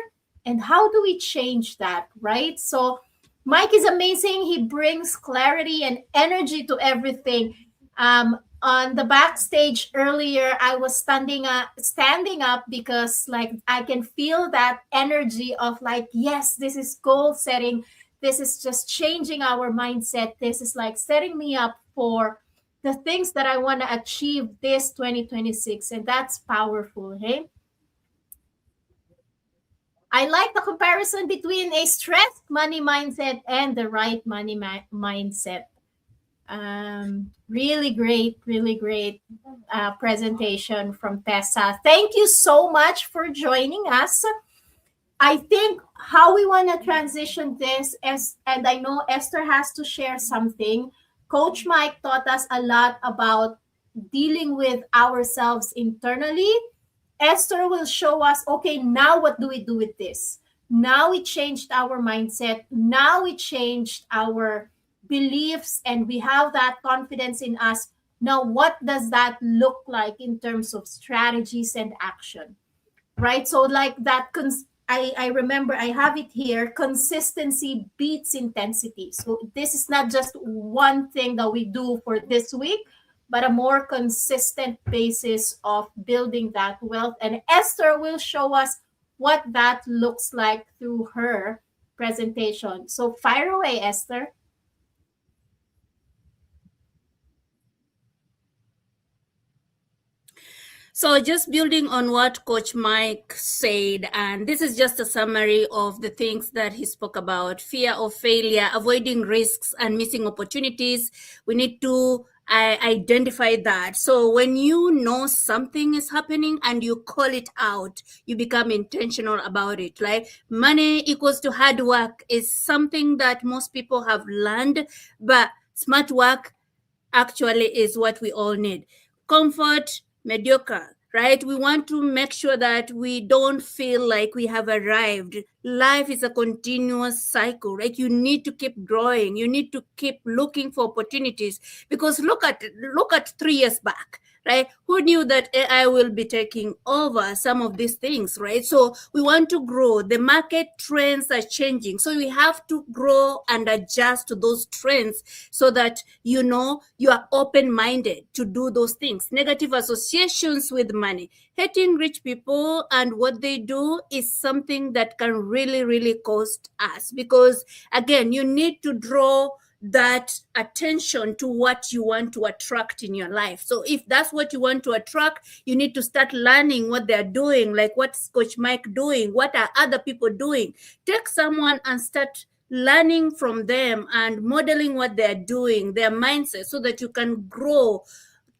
And how do we change that, right? So Mike is amazing. He brings clarity and energy to everything. On the backstage earlier, I was standing up because like I can feel that energy of like, yes, this is goal setting. This is just changing our mindset. This is like setting me up for the things that I want to achieve this 2026. And that's powerful. Hey, I like the comparison between a stressed money mindset and the right money mindset. Really great presentation from Tessa. Thank you so much for joining us. I think how we want to transition this is, and I know Esther has to share something. Coach Mike taught us a lot about dealing with ourselves internally. Esther will show us, okay, now what do we do with this? Now we changed our mindset. Now we changed our beliefs and we have that confidence in us. Now, what does that look like in terms of strategies and action? Right? So like that I remember I have it here, consistency beats intensity. So this is not just one thing that we do for this week, but a more consistent basis of building that wealth. And Esther will show us what that looks like through her presentation. So fire away, Esther. So, just building on what Coach Mike said, and this is just a summary of the things that he spoke about: fear of failure, avoiding risks, and missing opportunities. We need to identify that. So, when you know something is happening and you call it out, you become intentional about it. Like money equals to hard work is something that most people have learned, but smart work actually is what we all need. Comfort, mediocre, right? We want to make sure that we don't feel like we have arrived. Life is a continuous cycle, right? You need to keep growing. You need to keep looking for opportunities, because look at 3 years back, right? Who knew that AI will be taking over some of these things, right? So we want to grow. The market trends are changing. So we have to grow and adjust to those trends so that you are open-minded to do those things. Negative associations with money. Hating rich people and what they do is something that can really, really cost us, because again, you need to draw that attention to what you want to attract in your life. So if that's what you want to attract, you need to start learning what they're doing, like what's Coach Mike doing, what are other people doing. Take someone and start learning from them and modeling what they're doing, their mindset, so that you can grow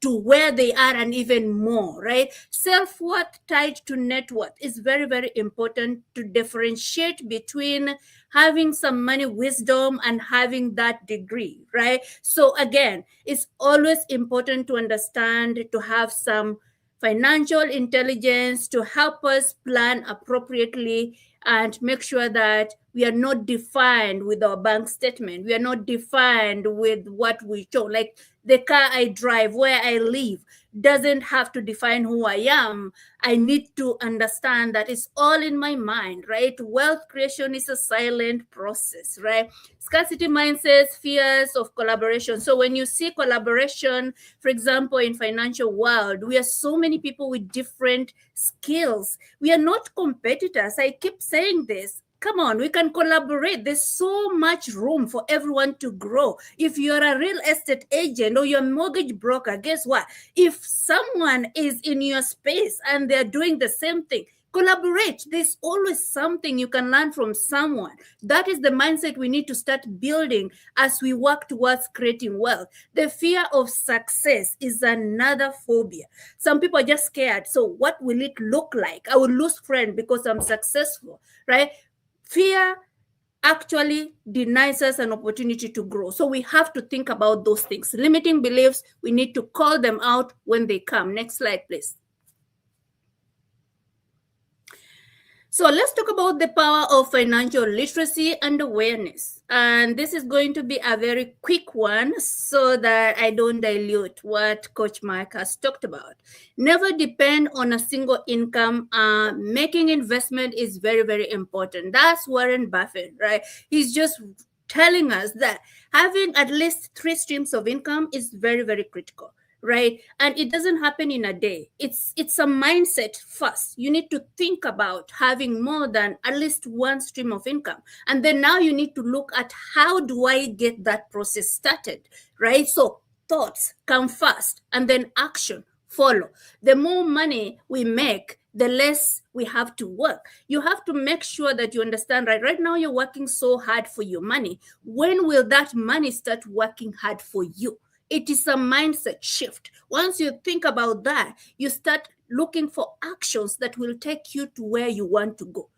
to where they are and even more, right? Self-worth tied to net worth is very, very important to differentiate between having some money wisdom and having that degree, right? So again, it's always important to understand, to have some financial intelligence to help us plan appropriately and make sure that we are not defined with our bank statement. We are not defined with what we show. Like the car I drive, where I live, doesn't have to define who I am. I need to understand that it's all in my mind, right? Wealth creation is a silent process, right? Scarcity mindsets, fears of collaboration. So when you see collaboration, for example, in financial world, we are so many people with different skills. We are not competitors. I keep saying this. Come on, we can collaborate. There's so much room for everyone to grow. If you're a real estate agent or you're a mortgage broker, guess what? If someone is in your space and they're doing the same thing, collaborate. There's always something you can learn from someone. That is the mindset we need to start building as we work towards creating wealth. The fear of success is another phobia. Some people are just scared. So what will it look like? I will lose friends because I'm successful, right? Fear actually denies us an opportunity to grow. So we have to think about those things. Limiting beliefs, we need to call them out when they come. Next slide, please. So let's talk about the power of financial literacy and awareness. And this is going to be a very quick one so that I don't dilute what Coach Mike has talked about. Never depend on a single income. Making investment is very, very important. That's Warren Buffett, right? He's just telling us that having at least 3 streams of income is very, very critical, right? And it doesn't happen in a day. It's a mindset first. You need to think about having more than at least 1 stream of income, and then now you need to look at how do I get that process started, right? So thoughts come first, and then action follow. The more money we make, the less we have to work. You have to make sure that you understand, right now you're working so hard for your money. When will that money start working hard for you? It is a mindset shift. Once you think about that, you start looking for actions that will take you to where you want to go.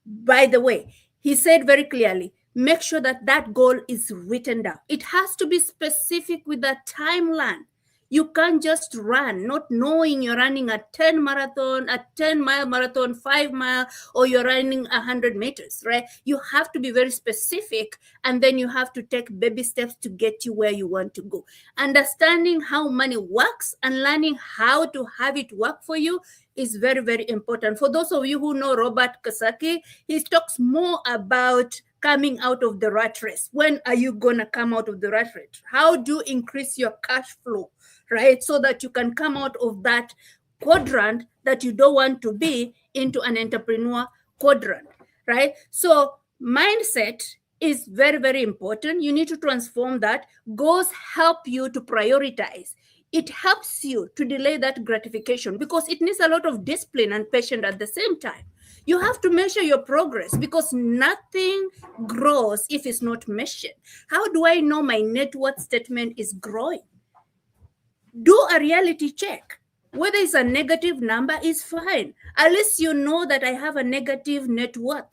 By the way, he said very clearly, make sure that that goal is written down. It has to be specific with a timeline. You can't just run not knowing you're running a 10 marathon, a 10-mile marathon, 5 mile, or you're running 100 meters, right? You have to be very specific, and then you have to take baby steps to get you where you want to go. Understanding how money works and learning how to have it work for you is very, very important. For those of you who know Robert Kiyosaki, he talks more about coming out of the rat race. When are you going to come out of the rat race? How do you increase your cash flow, right? So that you can come out of that quadrant that you don't want to be into an entrepreneur quadrant, right? So mindset is very, very important. You need to transform that. Goals help you to prioritize. It helps you to delay that gratification because it needs a lot of discipline and patience at the same time. You have to measure your progress because nothing grows if it's not measured. How do I know my net worth statement is growing? Do a reality check. Whether it's a negative number is fine. At least you know that I have a negative net worth.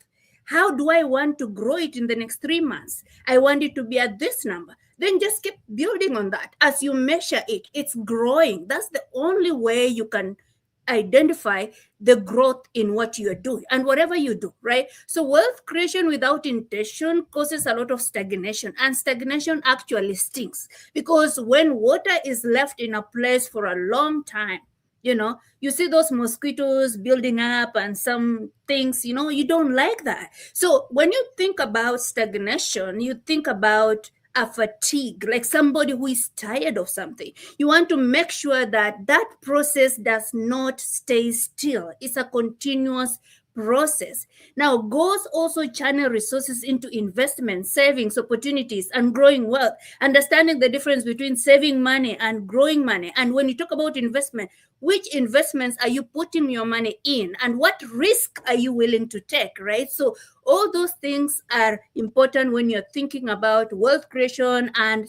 How do I want to grow it in the next 3 months? I want it to be at this number. Then just keep building on that. As you measure it, it's growing. That's the only way you can identify the growth in what you're doing and whatever you do, right? So wealth creation without intention causes a lot of stagnation, and stagnation actually stinks because when water is left in a place for a long time, you see those mosquitoes building up and some things, you don't like that. So when you think about stagnation, you think about a fatigue, like somebody who is tired of something. You want to make sure that that process does not stay still. It's a continuous process. Now, goals also channel resources into investment, savings, opportunities, and growing wealth. Understanding the difference between saving money and growing money. And when you talk about investment, which investments are you putting your money in and what risk are you willing to take, right? So all those things are important when you're thinking about wealth creation and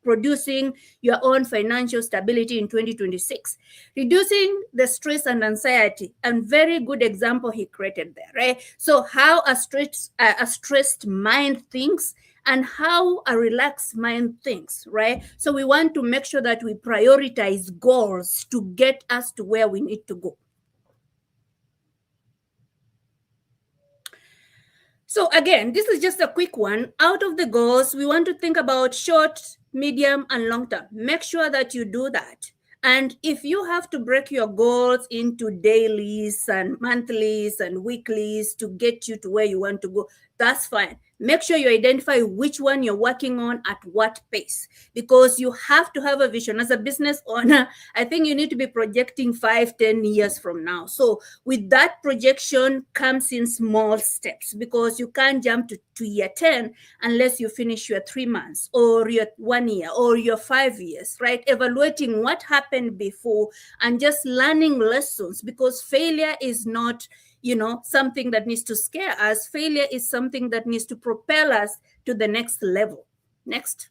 producing your own financial stability in 2026. Reducing the stress and anxiety, and very good example he created there, right? So how a stressed mind thinks and how a relaxed mind thinks, right? So we want to make sure that we prioritize goals to get us to where we need to go. So again, this is just a quick one. Out of the goals, we want to think about short, medium, and long term. Make sure that you do that. And if you have to break your goals into dailies and monthlies and weeklies to get you to where you want to go, that's fine. Make sure you identify which one you're working on at what pace, because you have to have a vision. As a business owner, I think you need to be projecting 5-10 years from now. So with that projection comes in small steps, because you can't jump to year 10 unless you finish your 3 months or your 1 year or your 5 years, right? Evaluating what happened before and just learning lessons, because failure is not something that needs to scare us. Failure is something that needs to propel us to the next level. Next.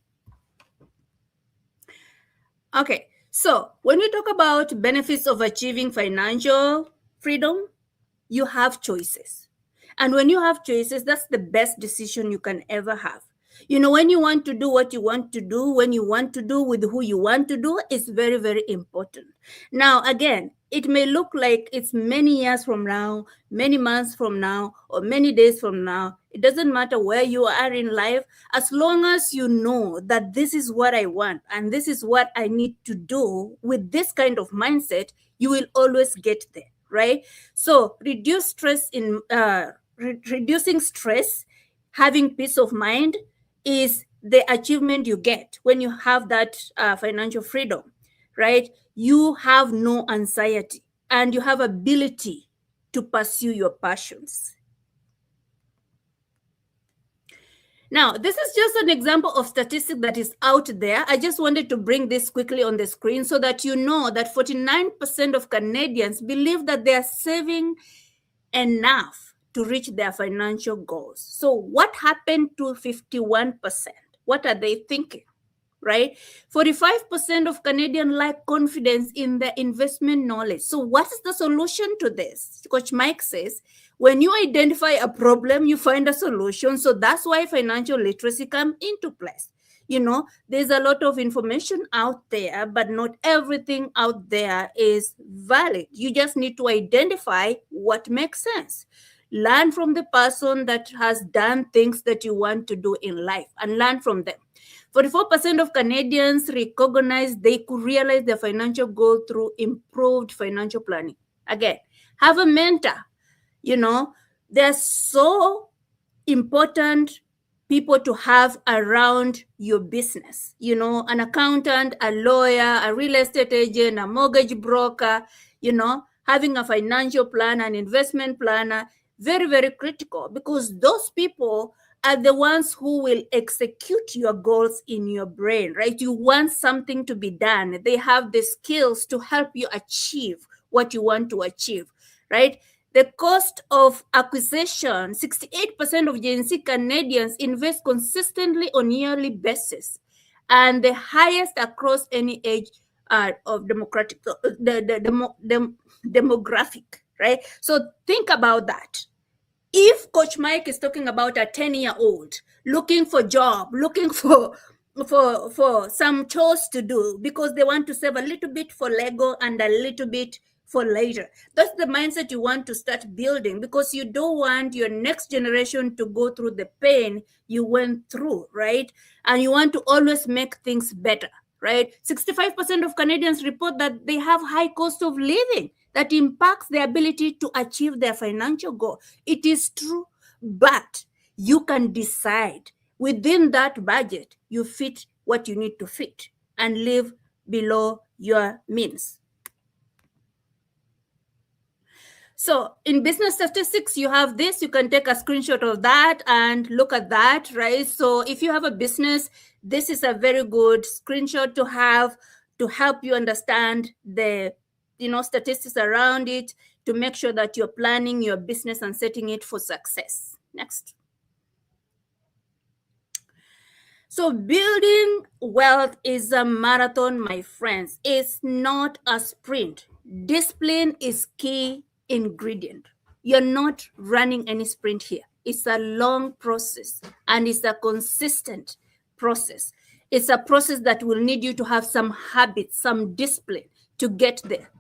Okay, so when we talk about benefits of achieving financial freedom, you have choices. And when you have choices, that's the best decision you can ever have. When you want to do what you want to do, when you want to do with who you want to do, is very, very important. Now, again, it may look like it's many years from now, many months from now, or many days from now. It doesn't matter where you are in life, as long as you know that this is what I want and this is what I need to do with this kind of mindset, you will always get there, right? So, reducing stress, having peace of mind is the achievement you get when you have that financial freedom, right? You have no anxiety and you have ability to pursue your passions. Now, this is just an example of statistic that is out there. I just wanted to bring this quickly on the screen so that you know that 49% of Canadians believe that they are saving enough to reach their financial goals. So what happened to 51%? What are they thinking? Right? 45% of Canadians lack confidence in their investment knowledge. So what is the solution to this? Coach Mike says, when you identify a problem, you find a solution. So that's why financial literacy comes into place. There's a lot of information out there, but not everything out there is valid. You just need to identify what makes sense. Learn from the person that has done things that you want to do in life and learn from them. 44% of Canadians recognize they could realize their financial goal through improved financial planning. Again, have a mentor. They're so important people to have around your business. An accountant, a lawyer, a real estate agent, a mortgage broker, having a financial planner, an investment planner, very, very critical, because those people are the ones who will execute your goals in your brain, right? You want something to be done. They have the skills to help you achieve what you want to achieve, right? The cost of acquisition, 68% of Gen Z Canadians invest consistently on yearly basis, and the highest across any age of demographic, right? So think about that. If Coach Mike is talking about a 10-year-old looking for job, looking for some chores to do because they want to save a little bit for Lego and a little bit for later. That's the mindset you want to start building, because you don't want your next generation to go through the pain you went through, right? And you want to always make things better, right? 65% of Canadians report that they have high cost of living that impacts their ability to achieve their financial goal. It is true, but you can decide within that budget, you fit what you need to fit and live below your means. So in business statistics, you have this. You can take a screenshot of that and look at that, right? So if you have a business, this is a very good screenshot to have to help you understand the statistics around it, to make sure that you're planning your business and setting it for success. Next. So building wealth is a marathon, my friends. It's not a sprint. Discipline is key ingredient. You're not running any sprint here. It's a long process and it's a consistent process. It's a process that will need you to have some habits, some discipline to get there.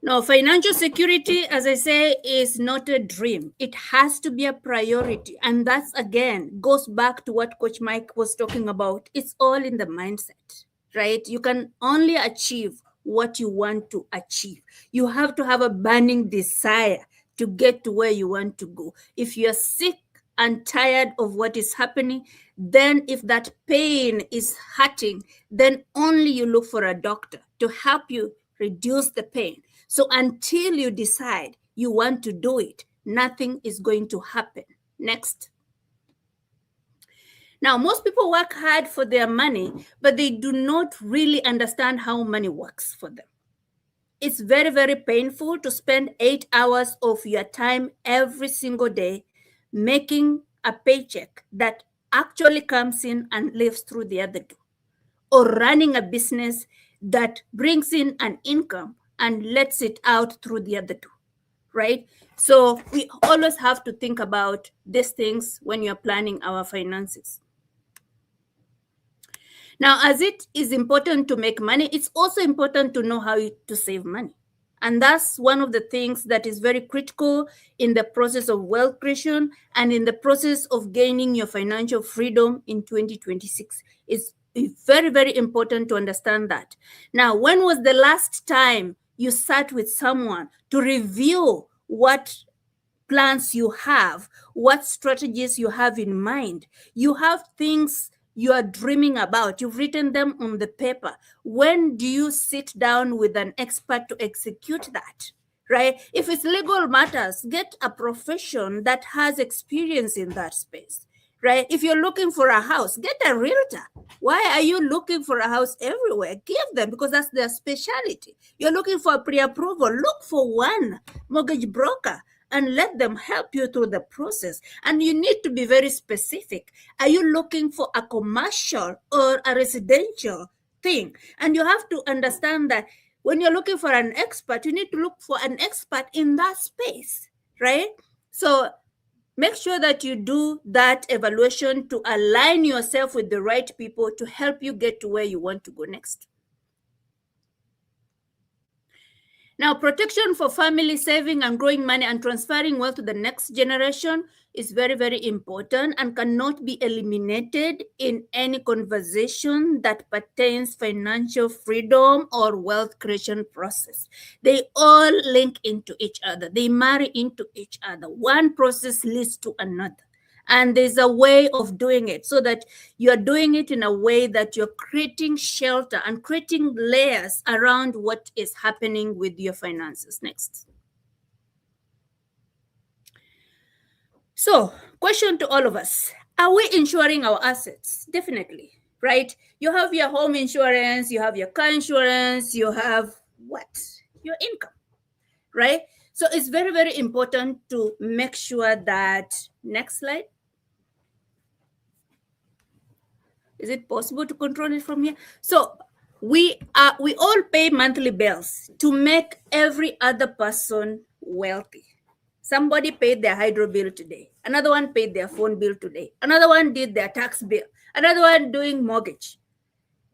No, financial security, as I say, is not a dream. It has to be a priority. And that's, again, goes back to what Coach Mike was talking about. It's all in the mindset, right? You can only achieve what you want to achieve. You have to have a burning desire to get to where you want to go. If you're sick and tired of what is happening, then if that pain is hurting, then only you look for a doctor to help you reduce the pain. So until you decide you want to do it, nothing is going to happen. Next. Now, most people work hard for their money, but they do not really understand how money works for them. It's very, very painful to spend 8 hours of your time every single day making a paycheck that actually comes in and lives through the other door, or running a business that brings in an income and lets it out through the other door. right? So we always have to think about these things when you're planning our finances. Now, as it is important to make money, it's also important to know how to save money. And that's one of the things that is very critical in the process of wealth creation and in the process of gaining your financial freedom in 2026. It's very, very important to understand that. Now, when was the last time you sat with someone to review what plans you have, what strategies you have in mind? You have things you are dreaming about. You've written them on the paper. When do you sit down with an expert to execute that? Right? If it's legal matters, get a profession that has experience in that space. Right? If you're looking for a house, get a realtor. Why are you looking for a house everywhere? Give them, because that's their specialty. You're looking for a pre-approval, look for one mortgage broker and let them help you through the process. And you need to be very specific. Are you looking for a commercial or a residential thing? And you have to understand that when you're looking for an expert, you need to look for an expert in that space, right? So make sure that you do that evaluation to align yourself with the right people to help you get to where you want to go next. Now, protection for family, saving and growing money and transferring wealth to the next generation is very, very important and cannot be eliminated in any conversation that pertains financial freedom or wealth creation process. They all link into each other. They marry into each other. One process leads to another. And there's a way of doing it so that you're doing it in a way that you're creating shelter and creating layers around what is happening with your finances. Next. So, question to all of us. Are we insuring our assets? Definitely, right? You have your home insurance, you have your car insurance, you have what? Your income, right? So it's very, very important to make sure that, next slide. Is it possible to control it from here? So we all pay monthly bills to make every other person wealthy. Somebody paid their hydro bill today. Another one paid their phone bill today. Another one did their tax bill. Another one doing mortgage.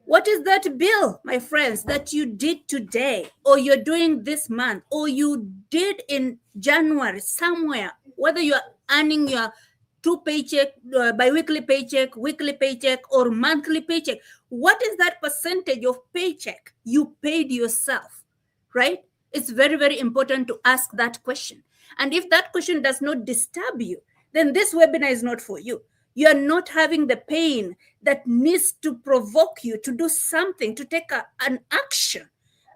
What is that bill, my friends, that you did today, or you're doing this month, or you did in January somewhere, whether you're earning your two paycheck, bi-weekly paycheck, weekly paycheck, or monthly paycheck? What is that percentage of paycheck you paid yourself, right? It's very, very important to ask that question. And if that question does not disturb you, then this webinar is not for you. You are not having the pain that needs to provoke you to do something, to take an action.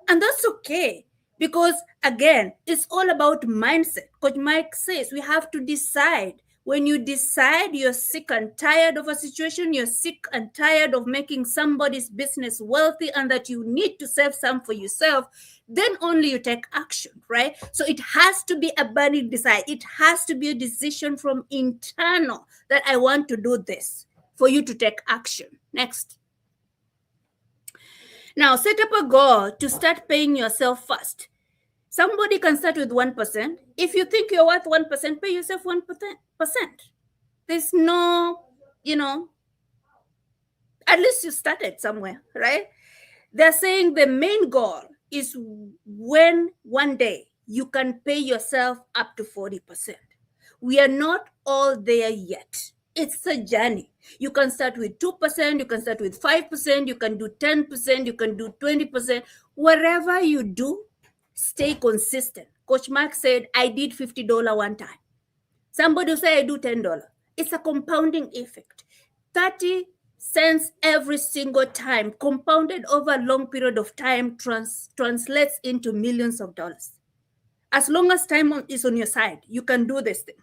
And that's okay. Because again, it's all about mindset. Coach Mike says we have to decide. When you decide you're sick and tired of a situation, you're sick and tired of making somebody's business wealthy and that you need to save some for yourself, then only you take action, right? So it has to be a burning desire. It has to be a decision from internal that I want to do this for you to take action. Next. Now, set up a goal to start paying yourself first. Somebody can start with 1%. If you think you're worth 1%, pay yourself 1%. There's no, at least you started somewhere, right? They're saying the main goal is when one day you can pay yourself up to 40%. We are not all there yet. It's a journey. You can start with 2%, you can start with 5%, you can do 10%, you can do 20%. Whatever you do, stay consistent. Coach Mark said, I did $50 one time. Somebody will say, I do $10. It's a compounding effect. 30 cents every single time, compounded over a long period of time, translates into millions of dollars. As long as time is on your side, you can do this thing.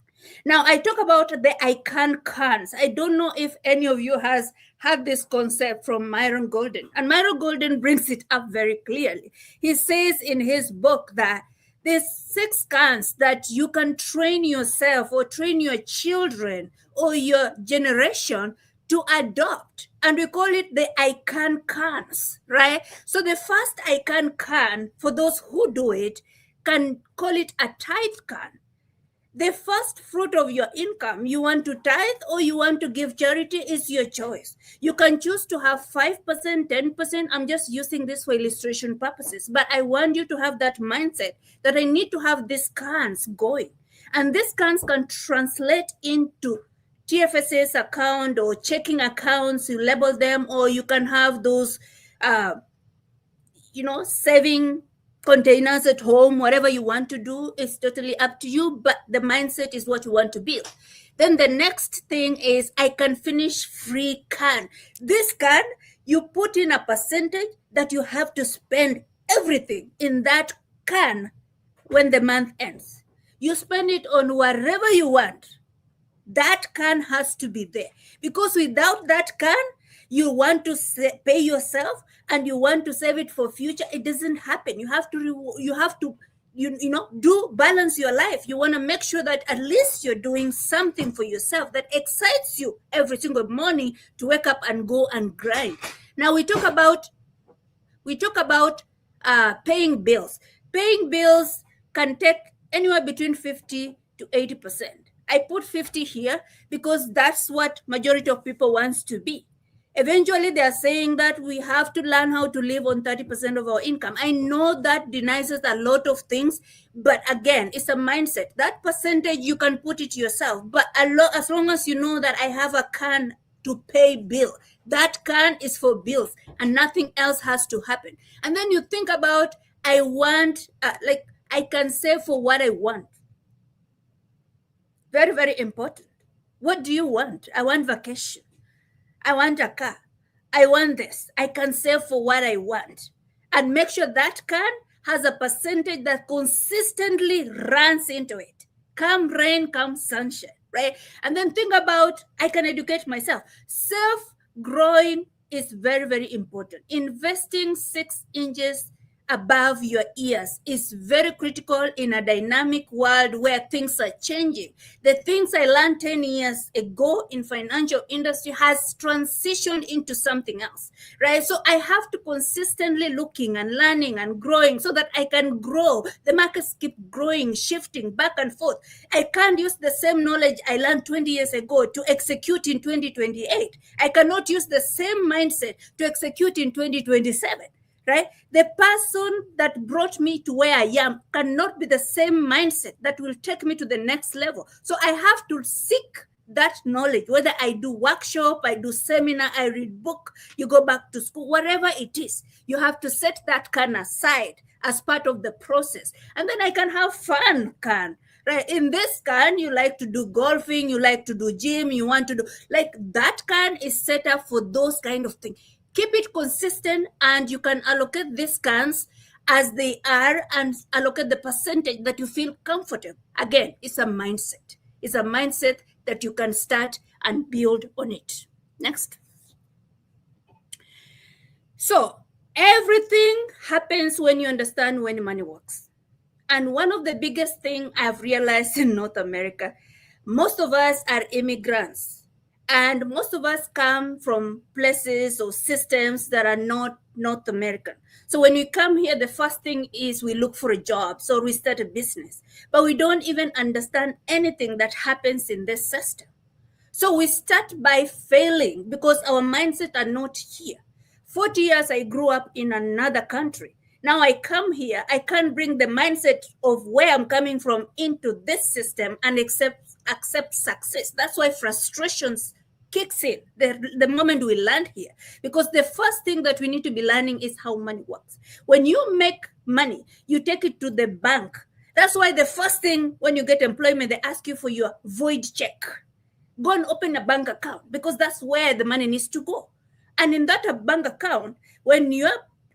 Now, I talk about the I can's. I don't know if any of you has had this concept from Myron Golden. And Myron Golden brings it up very clearly. He says in his book that there's 6 cans that you can train yourself or train your children or your generation to adopt. And we call it the I cans, right? So the first I can for those who do it, can call it a tithe can. The first fruit of your income, you want to tithe or you want to give charity, is your choice. You can choose to have 5%, 10%. I'm just using this for illustration purposes, but I want you to have that mindset that I need to have these cans going. And these cans can translate into TFSA's account or checking accounts, you label them, or you can have those uh, saving containers at home. Whatever you want to do is totally up to you, but the mindset is what you want to build. Then the next thing is, I can finish free can. This can, you put in a percentage that you have to spend everything in that can when the month ends. You spend it on whatever you want. That can has to be there, because without that can, you want to pay yourself and you want to save it for future. It doesn't happen. You have to do balance your life. You want to make sure that at least you're doing something for yourself that excites you every single morning to wake up and go and grind. Now we talk about paying bills. Paying bills can take anywhere between 50 to 80%. I put 50 here because that's what majority of people wants to be. Eventually, they are saying that we have to learn how to live on 30% of our income. I know that denies us a lot of things, but again, it's a mindset. That percentage, you can put it yourself, but as long as you know that I have a can to pay bill, that can is for bills and nothing else has to happen. And then you think about, I want, I can save for what I want. Very, very important. What do you want? I want vacation. I want a car. I want this. I can save for what I want. And make sure that can has a percentage that consistently runs into it. Come rain, come sunshine, right? And then think about, I can educate myself. Self-growing is very, very important. Investing 6 inches above your ears is very critical in a dynamic world where things are changing. The things I learned 10 years ago in financial industry has transitioned into something else, right? So I have to consistently looking and learning and growing so that I can grow. The markets keep growing, shifting back and forth. I can't use the same knowledge I learned 20 years ago to execute in 2028. I cannot use the same mindset to execute in 2027. Right? The person that brought me to where I am cannot be the same mindset that will take me to the next level. So I have to seek that knowledge, whether I do workshop, I do seminar, I read book, you go back to school, whatever it is, you have to set that can aside as part of the process. And then I can have fun can. Right. In this can, you like to do golfing, you like to do gym, you want to do, like that can is set up for those kind of things. Keep it consistent and you can allocate these cans as they are and allocate the percentage that you feel comfortable. Again, it's a mindset. It's a mindset that you can start and build on it. Next. So everything happens when you understand when money works. And one of the biggest things I've realized in North America, most of us are immigrants. And most of us come from places or systems that are not North American. So when we come here, the first thing is we look for a job. So we start a business. But we don't even understand anything that happens in this system. So we start by failing because our mindset are not here. 40 years I grew up in another country. Now I come here, I can't bring the mindset of where I'm coming from into this system and accept success. That's why frustrations kicks in the moment we land here. Because the first thing that we need to be learning is how money works. When you make money, you take it to the bank. That's why the first thing when you get employment, they ask you for your void check. Go and open a bank account because that's where the money needs to go. And in that bank account, when your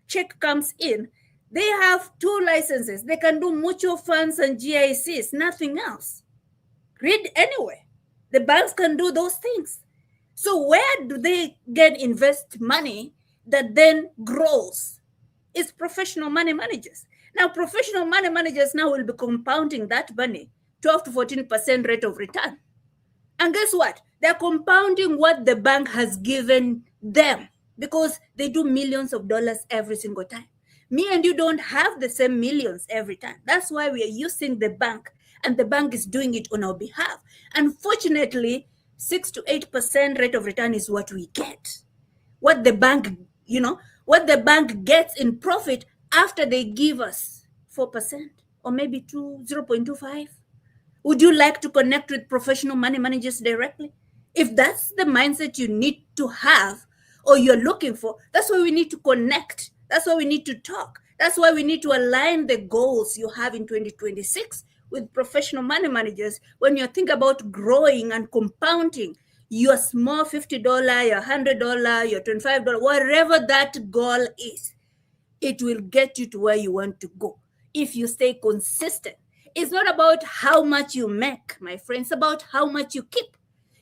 check comes in, they have 2 licenses. They can do mutual funds and GICs, nothing else. Read anyway. The banks can do those things. So where do they invest money that then grows? It's professional money managers. Now, professional money managers now will be compounding that money, 12 to 14% rate of return. And guess what? They're compounding what the bank has given them because they do millions of dollars every single time. Me and you don't have the same millions every time. That's why we are using the bank, and the bank is doing it on our behalf. Unfortunately, 6 to 8% rate of return is what we get. What the bank, what the bank gets in profit after they give us 4% or maybe 0.25. Would you like to connect with professional money managers directly? If that's the mindset you need to have or you're looking for, that's why we need to connect. That's why we need to talk. That's why we need to align the goals you have in 2026 with professional money managers when you think about growing and compounding your small $50, your $100, your $25, whatever that goal is. It will get you to where you want to go if you stay consistent. It's not about how much you make, my friends, it's about how much you keep.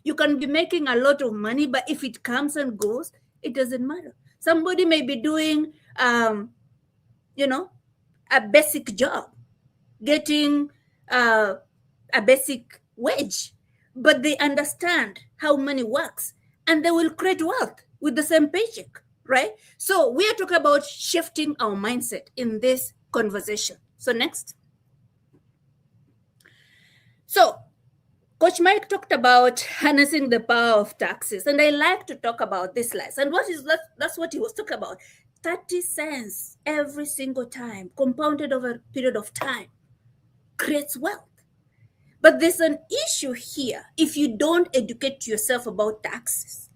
You can be making a lot of money, but if it comes and goes, it doesn't matter. Somebody may be doing, a basic job, getting a basic wage, but they understand how money works and they will create wealth with the same paycheck, right? So we are talking about shifting our mindset in this conversation. So next. So Coach Mike talked about harnessing the power of taxes, and I like to talk about this last. And what is that? That's what he was talking about. 30 cents every single time, compounded over a period of time, creates wealth. But there's an issue here if you don't educate yourself about taxes,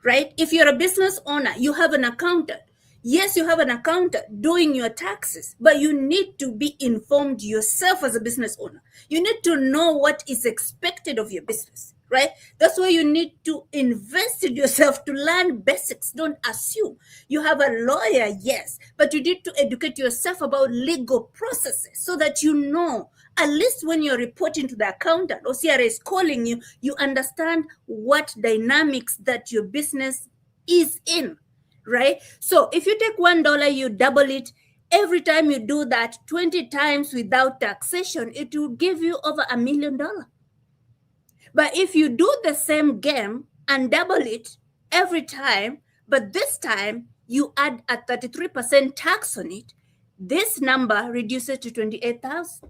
right? If you're a business owner, you have an accountant. Yes, you have an accountant doing your taxes, but you need to be informed yourself as a business owner. You need to know what is expected of your business, right? That's why you need to invest in yourself to learn basics. Don't assume. You have a lawyer, yes, but you need to educate yourself about legal processes so that you know, at least when you're reporting to the accountant or CRA is calling you, you understand what dynamics that your business is in, right? So if you take $1, you double it. Every time you do that 20 times without taxation, it will give you over $1 million. But if you do the same game and double it every time, but this time you add a 33% tax on it, this number reduces to 28,000.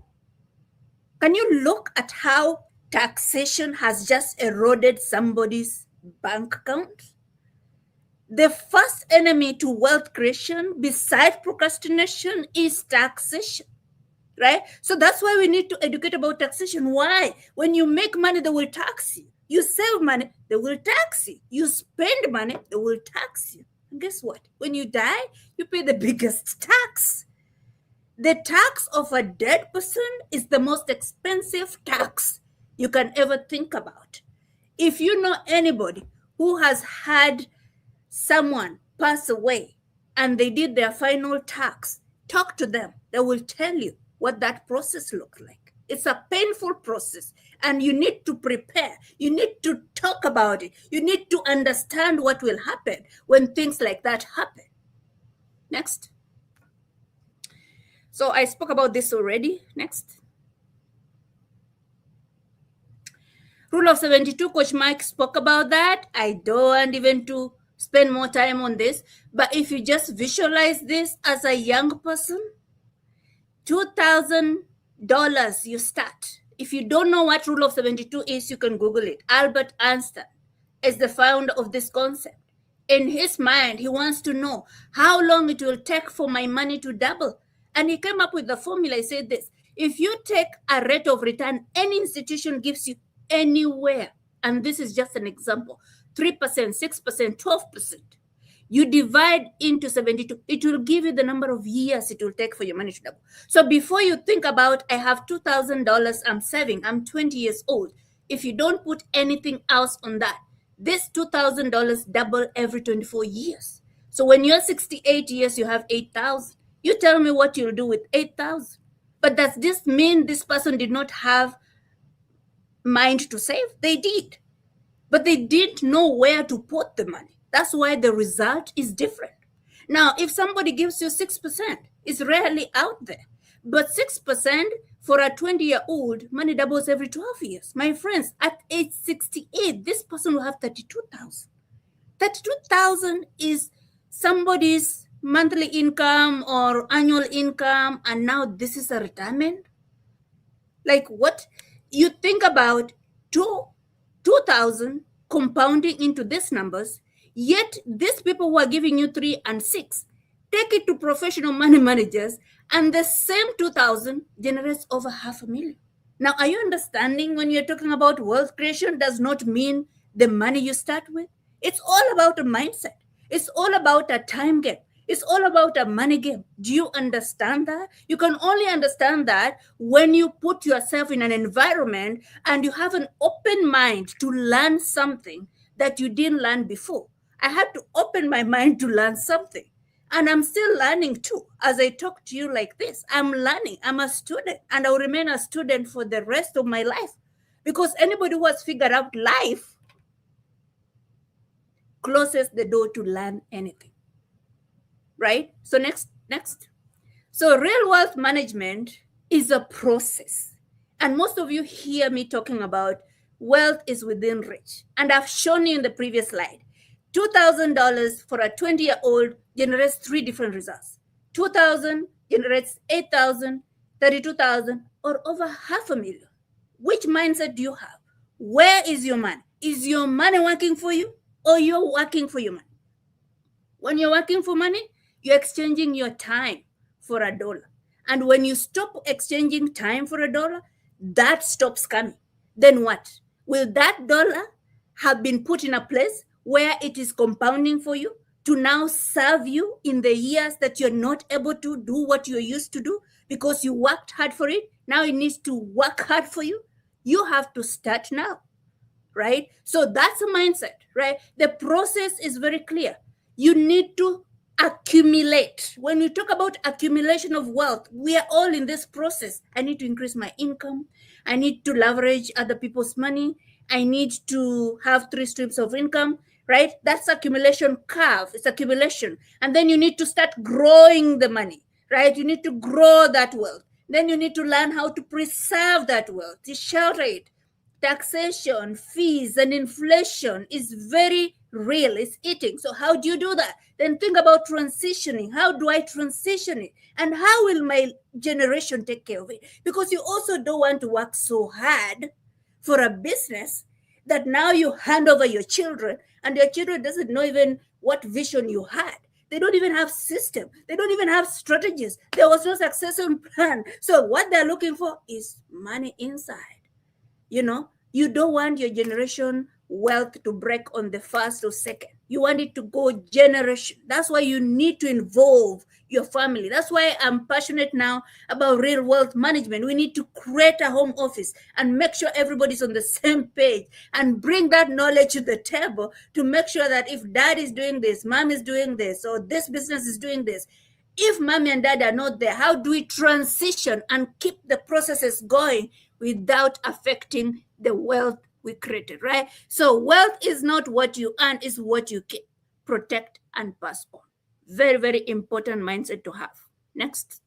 Can you look at how taxation has just eroded somebody's bank account? The first enemy to wealth creation, besides procrastination, is taxation, right? So that's why we need to educate about taxation. Why? When you make money, they will tax you. You save money, they will tax you. You spend money, they will tax you. And guess what? When you die, you pay the biggest tax. The tax of a dead person is the most expensive tax you can ever think about. If you know anybody who has had someone pass away and they did their final tax, talk to them. They will tell you what that process looked like. It's a painful process, and you need to prepare. You need to talk about it. You need to understand what will happen when things like that happen. Next. So I spoke about this already. Next. Rule of 72, Coach Mike spoke about that. I don't want even to spend more time on this. But if you just visualize this as a young person, $2,000 you start. If you don't know what Rule of 72 is, you can Google it. Albert Einstein is the founder of this concept. In his mind, he wants to know how long it will take for my money to double. And he came up with the formula. He said this: if you take a rate of return any institution gives you anywhere, and this is just an example, 3%, 6%, 12%, you divide into 72, it will give you the number of years it will take for your money to double. So before you think about, I have $2,000 I'm saving, I'm 20 years old, if you don't put anything else on that, this $2,000 double every 24 years. So when you're 68 years, you have 8,000. You tell me what you'll do with 8,000. But does this mean this person did not have mind to save? They did. But they didn't know where to put the money. That's why the result is different. Now, if somebody gives you 6%, it's rarely out there. But 6% for a 20-year-old, money doubles every 12 years. My friends, at age 68, this person will have 32,000. 32,000 is somebody's monthly income or annual income, and now this is a retirement. Like what you think about two 2000 compounding into these numbers, yet these people who are giving you 3 and 6 take it to professional money managers, and the same 2000 generates over 500,000. Now, are you understanding? When you're talking about wealth creation, does not mean the money you start with. It's all about a mindset. It's all about a time game. It's all about a money game. Do you understand that? You can only understand that when you put yourself in an environment and you have an open mind to learn something that you didn't learn before. I had to open my mind to learn something. And I'm still learning too. As I talk to you like this, I'm learning. I'm a student, and I'll remain a student for the rest of my life. Because anybody who has figured out life closes the door to learn anything. Right? So next. So real wealth management is a process. And most of you hear me talking about wealth is within reach. And I've shown you in the previous slide. $2,000 for a 20-year-old generates 3 different results. 2,000 generates 8,000, 32,000, or over 500,000. Which mindset do you have? Where is your money? Is your money working for you, or you're working for your money? When you're working for money, you're exchanging your time for a dollar. And when you stop exchanging time for a dollar, that stops coming. Then what? Will that dollar have been put in a place where it is compounding for you to now serve you in the years that you're not able to do what you used to do because you worked hard for it? Now it needs to work hard for you. You have to start now, right? So that's a mindset, right? The process is very clear. You need to accumulate. When we talk about accumulation of wealth, we are all in this process. I need to increase my income. I need to leverage other people's money. I need to have 3 streams of income, right? That's accumulation curve. It's accumulation. And then you need to start growing the money, right? You need to grow that wealth. Then you need to learn how to preserve that wealth, to shelter it. Taxation, fees, and inflation is very real. It's eating. So how do you do that? Then think about transitioning. How do I transition it? And how will my generation take care of it? Because you also don't want to work so hard for a business that now you hand over your children, and your children doesn't know even what vision you had. They don't even have system. They don't even have strategies. There was no succession plan. So what they're looking for is money inside. You don't want your generation wealth to break on the first or second. You want it to go generation. That's why you need to involve your family. That's why I'm passionate now about real wealth management. We need to create a home office and make sure everybody's on the same page and bring that knowledge to the table to make sure that if dad is doing this, mom is doing this, or this business is doing this, if mommy and dad are not there, how do we transition and keep the processes going without affecting the wealth we created, right? So wealth is not what you earn, it's what you keep, protect, and pass on. Very, very important mindset to have. Next.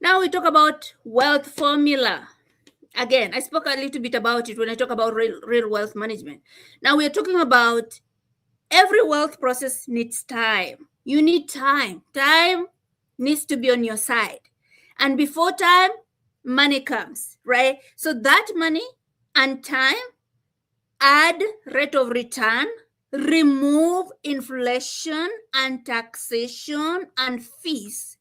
Now we talk about wealth formula. Again, I spoke a little bit about it when I talk about real wealth management. Now we're talking about every wealth process needs time. You need time. Time needs to be on your side. And before time, money comes, right? So that money and time, add rate of return, remove inflation and taxation and fees.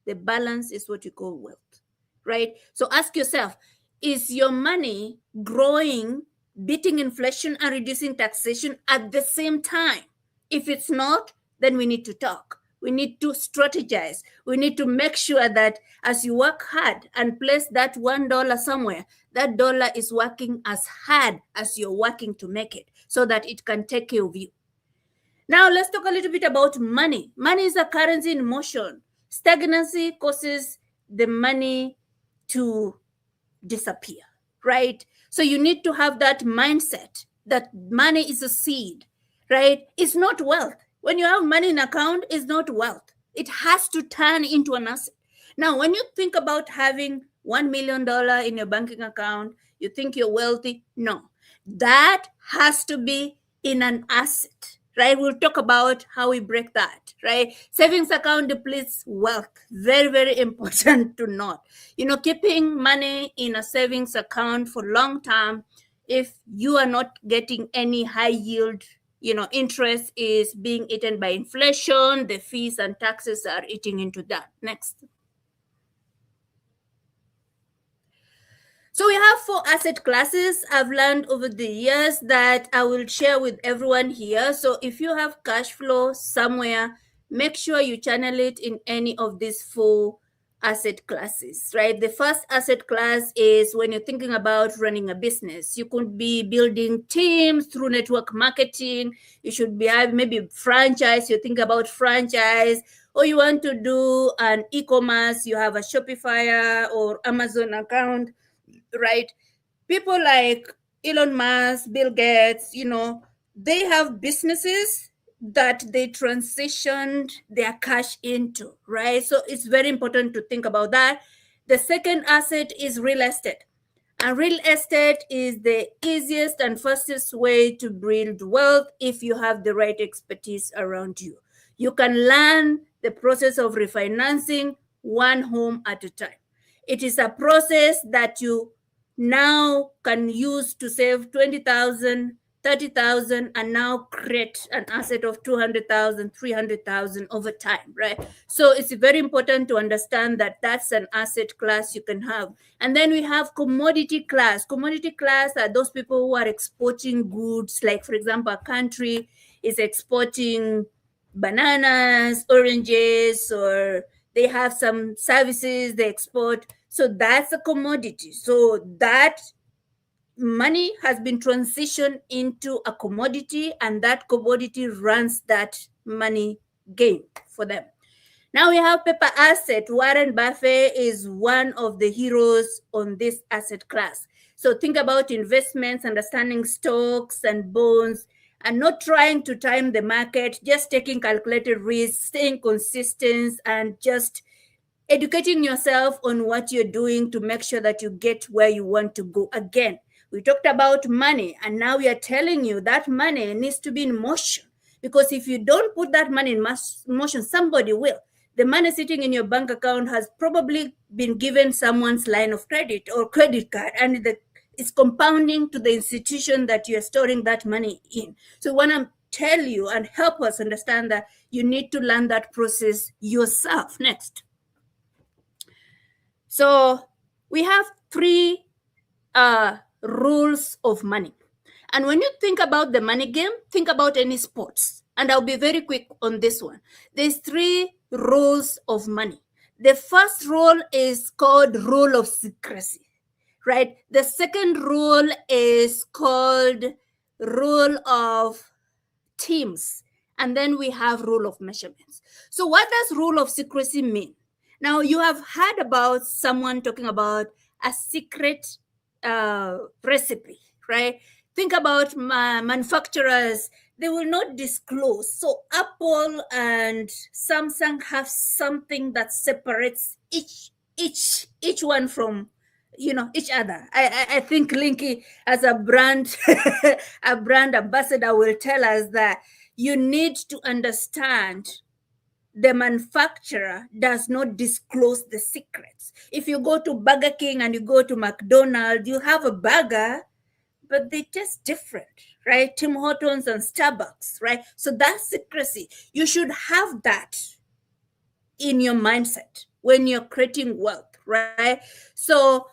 The balance is what you call wealth, right? So ask yourself, is your money growing, beating inflation and reducing taxation at the same time? If it's not, then we need to talk. We need to strategize. We need to make sure that as you work hard and place that $1 somewhere, that dollar is working as hard as you're working to make it so that it can take care of you. Now, let's talk a little bit about money. Money is a currency in motion. Stagnancy causes the money to disappear, right? So you need to have that mindset that money is a seed, right? It's not wealth. When you have money in account, it's not wealth. It has to turn into an asset. Now, when you think about having $1 million in your banking account, you think you're wealthy. No, that has to be in an asset, right? We'll talk about how we break that, right? Savings account depletes wealth. Very, very important to note. Keeping money in a savings account for long term, if you are not getting any high yield, interest is being eaten by inflation, the fees and taxes are eating into that. Next. So we have 4 asset classes I've learned over the years that I will share with everyone here. So if you have cash flow somewhere, make sure you channel it in any of these 4 asset classes, right? The first asset class is when you're thinking about running a business. You could be building teams through network marketing. You should be maybe franchise. You think about franchise, or you want to do an e-commerce. You have a Shopify or Amazon account, right? People like Elon Musk, Bill Gates, they have businesses that they transitioned their cash into, right? So it's very important to think about that. The second asset is real estate. And real estate is the easiest and fastest way to build wealth if you have the right expertise around you. You can learn the process of refinancing one home at a time. It is a process that you now can use to save 20,000, 30,000, and now create an asset of 200,000, 300,000 over time, right? So it's very important to understand that that's an asset class you can have. And then we have commodity class. Commodity class are those people who are exporting goods. Like, for example, a country is exporting bananas, oranges, or they have some services they export. So that's a commodity. So that money has been transitioned into a commodity, and that commodity runs that money game for them. Now we have paper asset. Warren Buffett is one of the heroes on this asset class. So think about investments, understanding stocks and bonds, and not trying to time the market, just taking calculated risks, staying consistent, and just educating yourself on what you're doing to make sure that you get where you want to go. Again, we talked about money, and now we are telling you that money needs to be in motion, because if you don't put that money in motion, somebody will. The money sitting in your bank account has probably been given someone's line of credit or credit card, and it's compounding to the institution that you're storing that money in. So when I tell you and help us understand that you need to learn that process yourself. Next. So we have 3 rules of money. And when you think about the money game, think about any sports. And I'll be very quick on this one. There's 3 rules of money. The first rule is called rule of secrecy, right? The second rule is called rule of teams. And then we have rule of measurements. So what does rule of secrecy mean? Now, you have heard about someone talking about a secret recipe, right? Think about manufacturers. They will not disclose. So Apple and Samsung have something that separates each one from each other. I think Linky, as a brand a brand ambassador, will tell us that you need to understand the manufacturer does not disclose the secrets. If you go to Burger King and you go to McDonald's, you have a burger, but they taste different, right? Tim Hortons and Starbucks, right? So that's secrecy. You should have that in your mindset when you're creating wealth, right? So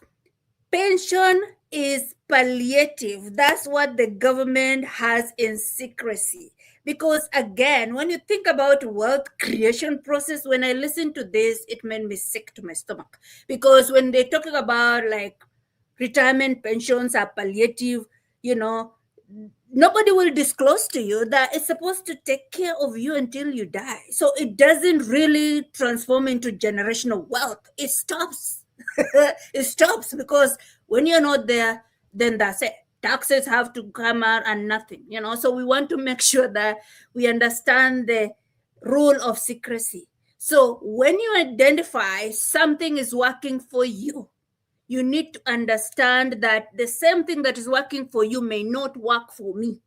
pension is palliative. That's what the government has in secrecy. Because again, when you think about wealth creation process, when I listen to this, it made me sick to my stomach. Because when they're talking about like retirement pensions are palliative, nobody will disclose to you that it's supposed to take care of you until you die. So it doesn't really transform into generational wealth. It stops. It stops because when you're not there, then that's it. Taxes have to come out and nothing, So we want to make sure that we understand the rule of secrecy. So when you identify something is working for you, you need to understand that the same thing that is working for you may not work for me,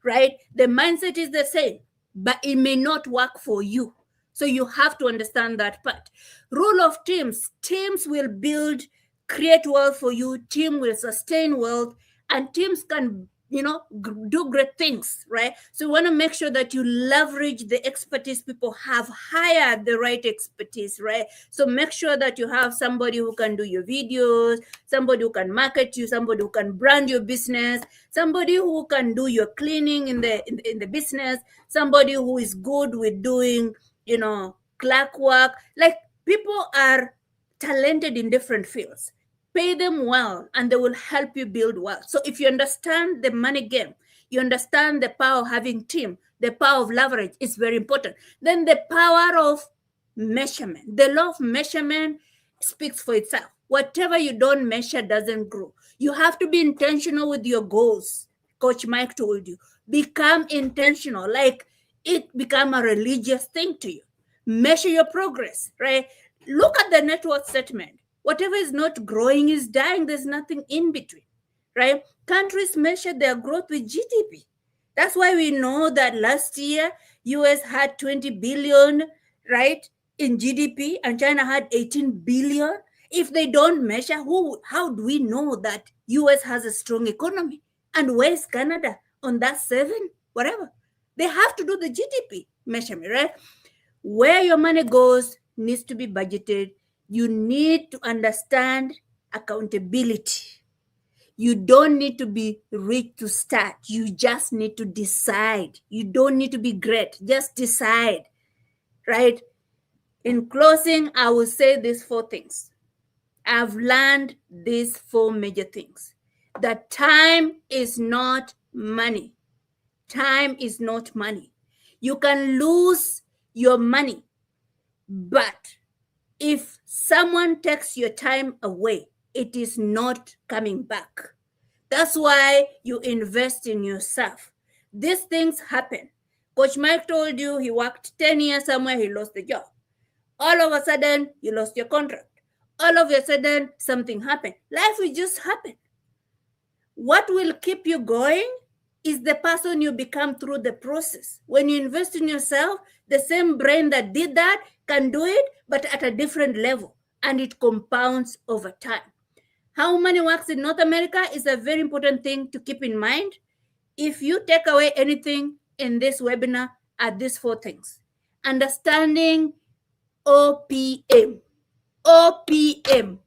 right? The mindset is the same, but it may not work for you. So you have to understand that part. Rule of teams. Teams will build, create wealth for you. Team will sustain wealth, and teams can, do great things, right? So you want to make sure that you leverage the expertise people have, hire the right expertise, right? So make sure that you have somebody who can do your videos, somebody who can market you, somebody who can brand your business, somebody who can do your cleaning in the business, somebody who is good with doing, clerk work. Like, people are talented in different fields. Pay them well and they will help you build wealth. So if you understand the money game, you understand the power of having team, the power of leverage is very important. Then the power of measurement. The law of measurement speaks for itself. Whatever you don't measure doesn't grow. You have to be intentional with your goals. Coach Mike told you, become intentional, like it become a religious thing to you. Measure your progress, right? Look at the net worth statement. Whatever is not growing is dying. There's nothing in between, right? Countries measure their growth with GDP. That's why we know that last year US had 20 billion, right, in GDP, and China had 18 billion. If they don't measure, how do we know that US has a strong economy? And where's Canada on that seven? Whatever. They have to do the GDP measurement, right? Where your money goes needs to be budgeted. You need to understand accountability. You don't need to be rich to start. You just need to decide. You don't need to be great. Just decide, right? In closing, I will say these four things. I've learned these four major things. That time is not money. Time is not money. You can lose your money, but if someone takes your time away, it is not coming back. That's why you invest in yourself. These things happen. Coach Mike told you he worked 10 years somewhere, he lost the job. All of a sudden, you lost your contract. All of a sudden, something happened. Life will just happen. What will keep you going is the person you become through the process. When you invest in yourself, the same brain that did that can do it, but at a different level, and it compounds over time. How money works in North America is a very important thing to keep in mind. If you take away anything in this webinar, are these four things: understanding OPM, OPM,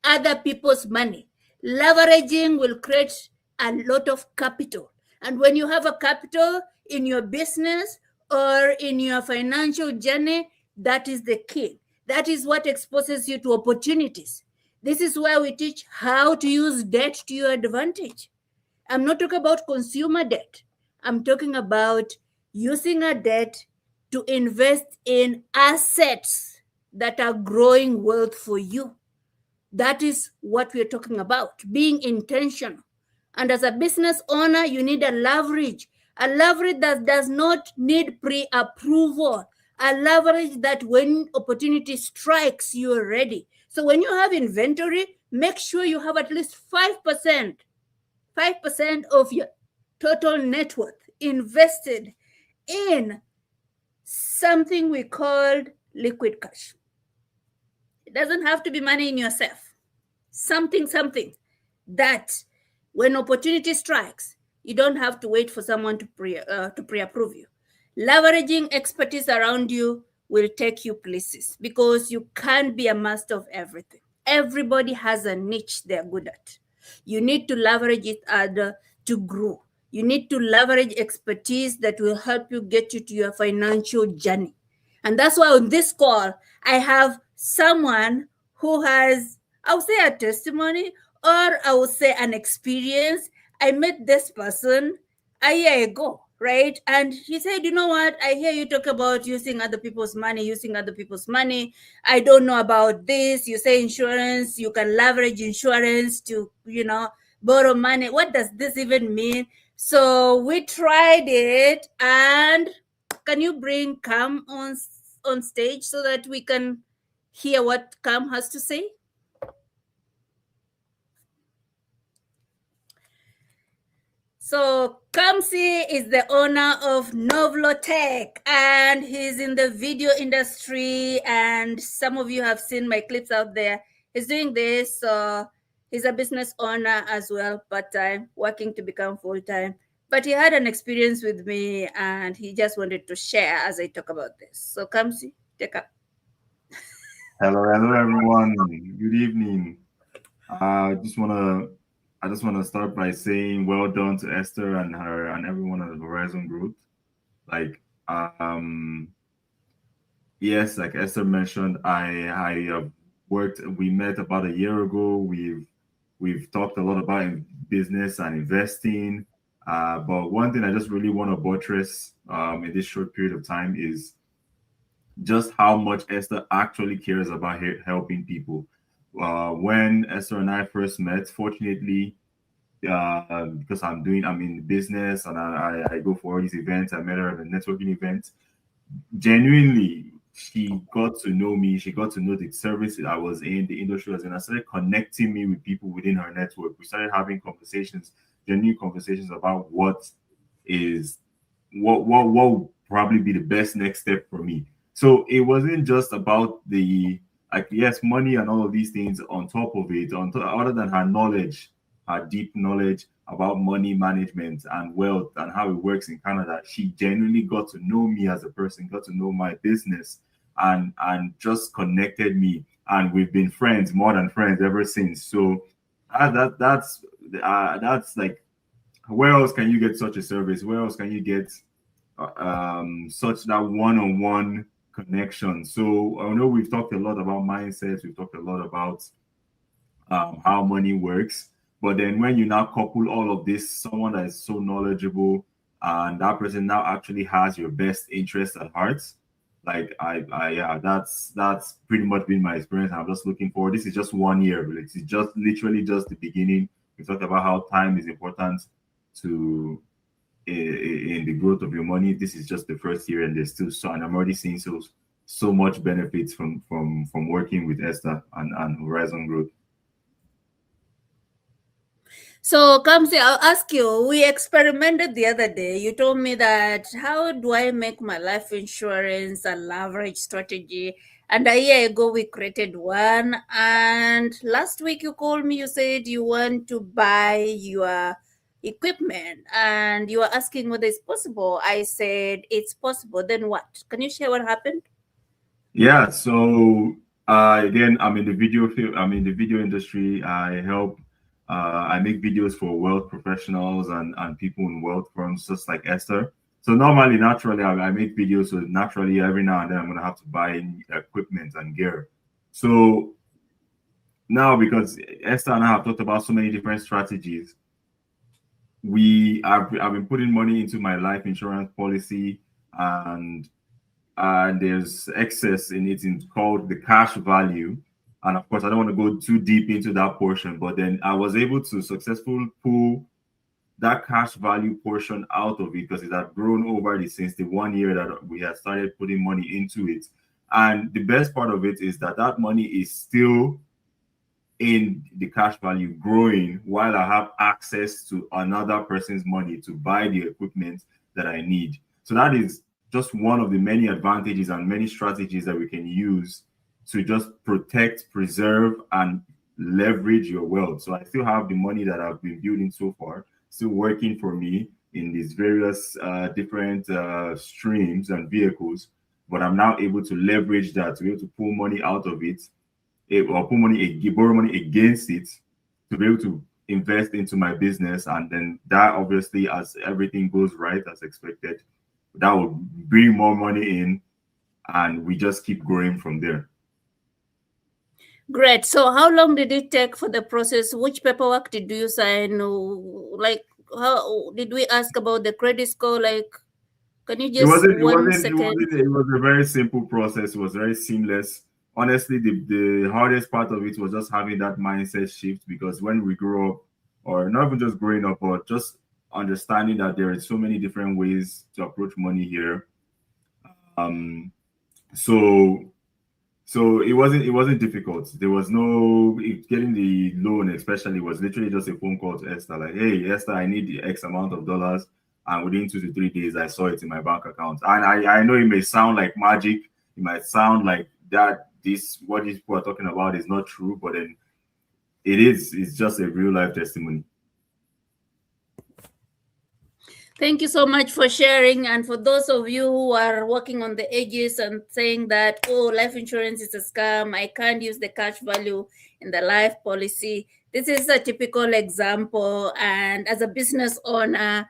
other people's money. Leveraging will create a lot of capital. And when you have a capital in your business or in your financial journey, that is the key. That is what exposes you to opportunities. This is where we teach how to use debt to your advantage. I'm not talking about consumer debt. I'm talking about using a debt to invest in assets that are growing wealth for you. That is what we're talking about, being intentional. And as a business owner, you need a leverage that does not need pre-approval, a leverage that when opportunity strikes, you are ready. So when you have inventory, make sure you have at least 5% of your total net worth invested in something we called liquid cash. It doesn't have to be money in yourself. Something that when opportunity strikes, you don't have to wait for someone to pre-approve you. Leveraging expertise around you will take you places because you can't be a master of everything. Everybody has a niche they're good at. You need to leverage it to grow. You need to leverage expertise that will help you get you to your financial journey. And that's why on this call, I have someone who has, I would say, a testimony, or I would say an experience. I met this person a year ago, right? And he said, you know what? I hear you talk about using other people's money. I don't know about this. You say insurance, you can leverage insurance to, borrow money. What does this even mean? So we tried it, and can you bring Cam on stage so that we can hear what Cam has to say? So Kamsi is the owner of Novlotech, and he's in the video industry. And some of you have seen my clips out there. He's doing this. He's a business owner as well, part time, working to become full time. But he had an experience with me, and he just wanted to share as I talk about this. So Kamsi, take up. Hello, everyone. Good evening. I just wanna, I just wanna start by saying well done to Esther and her and everyone at the Horizon Group. Like, yes, like Esther mentioned, I have worked. We met about a year ago. We've talked a lot about business and investing. But one thing I just really want to buttress in this short period of time is just how much Esther actually cares about helping people. When Esther and I first met, fortunately, because I'm in business and I go for all these events. I met her at a networking event. Genuinely, she got to know me. She got to know the service that I was in, the industry I was in. I started connecting me with people within her network. We started having conversations, genuine conversations about is what would probably be the best next step for me. So it wasn't just about the like yes, money and all of these things on top of it, other than her knowledge, her deep knowledge about money management and wealth and how it works in Canada. She genuinely got to know me as a person, got to know my business, and just connected me. And we've been friends, more than friends, ever since. So that's like where else can you get such a service? Where else can you get such that one-on-one connection? So I know we've talked a lot about mindsets. We've talked a lot about how money works. But then when you now couple all of this, someone that is so knowledgeable and that person now actually has your best interest at heart, like yeah, that's pretty much been my experience. I'm just looking forward. This is just 1 year. It's just literally just the beginning. We talked about how time is important to in the growth of your money. This is just the first year, and there's still so, and I'm already seeing so much benefits from working with Esther and Horizon Growth. So, Kamsi, I'll ask you. We experimented the other day. You told me that how do I make my life insurance a leverage strategy? And a year ago, we created one. And last week, you called me. You said you want to buy your equipment and you were asking whether it's possible. I said it's possible. Then what? Can you share what happened? Yeah, so again, I'm in the video field. I'm in the video industry. I help. I make videos for wealth professionals and people in wealth firms, just like Esther. So normally, naturally, I make videos. So naturally, every now and then, I'm gonna have to buy equipment and gear. So now, because Esther and I have talked about so many different strategies, I've been putting money into my life insurance policy, and there's excess in it in called the cash value. And of course, I don't want to go too deep into that portion, but then I was able to successfully pull that cash value portion out of it because it had grown over since the 1 year that we had started putting money into it. And the best part of it is that that money is still in the cash value growing while I have access to another person's money to buy the equipment that I need. So that is just one of the many advantages and many strategies that we can use to just protect, preserve, and leverage your wealth. So I still have the money that I've been building so far, still working for me in these various different streams and vehicles, but I'm now able to leverage that to be able to pull money out of it or put money, borrow money against it to be able to invest into my business. And then that obviously, as everything goes right as expected, that will bring more money in and we just keep growing from there. Great. So, how long did it take for the process? Which paperwork did you sign? Like, how did we ask about the credit score? Like, can you It just wasn't, it one wasn't, it second? wasn't, it was a very simple process. It was very seamless. Honestly, the hardest part of it was just having that mindset shift because when we grow up, or not even just growing up, but just understanding that there is so many different ways to approach money here. Um, so So it wasn't difficult. There was no getting the loan, especially was literally just a phone call to Esther, like, hey Esther, I need the X amount of dollars. And within 2 to 3 days, I saw it in my bank account. And I know it may sound like magic, it might sound like that this what these people are talking about is not true, but then it is. It's just a real life testimony. Thank you so much for sharing. And for those of you who are working on the edges and saying that, oh, life insurance is a scam, I can't use the cash value in the life policy. This is a typical example. And as a business owner,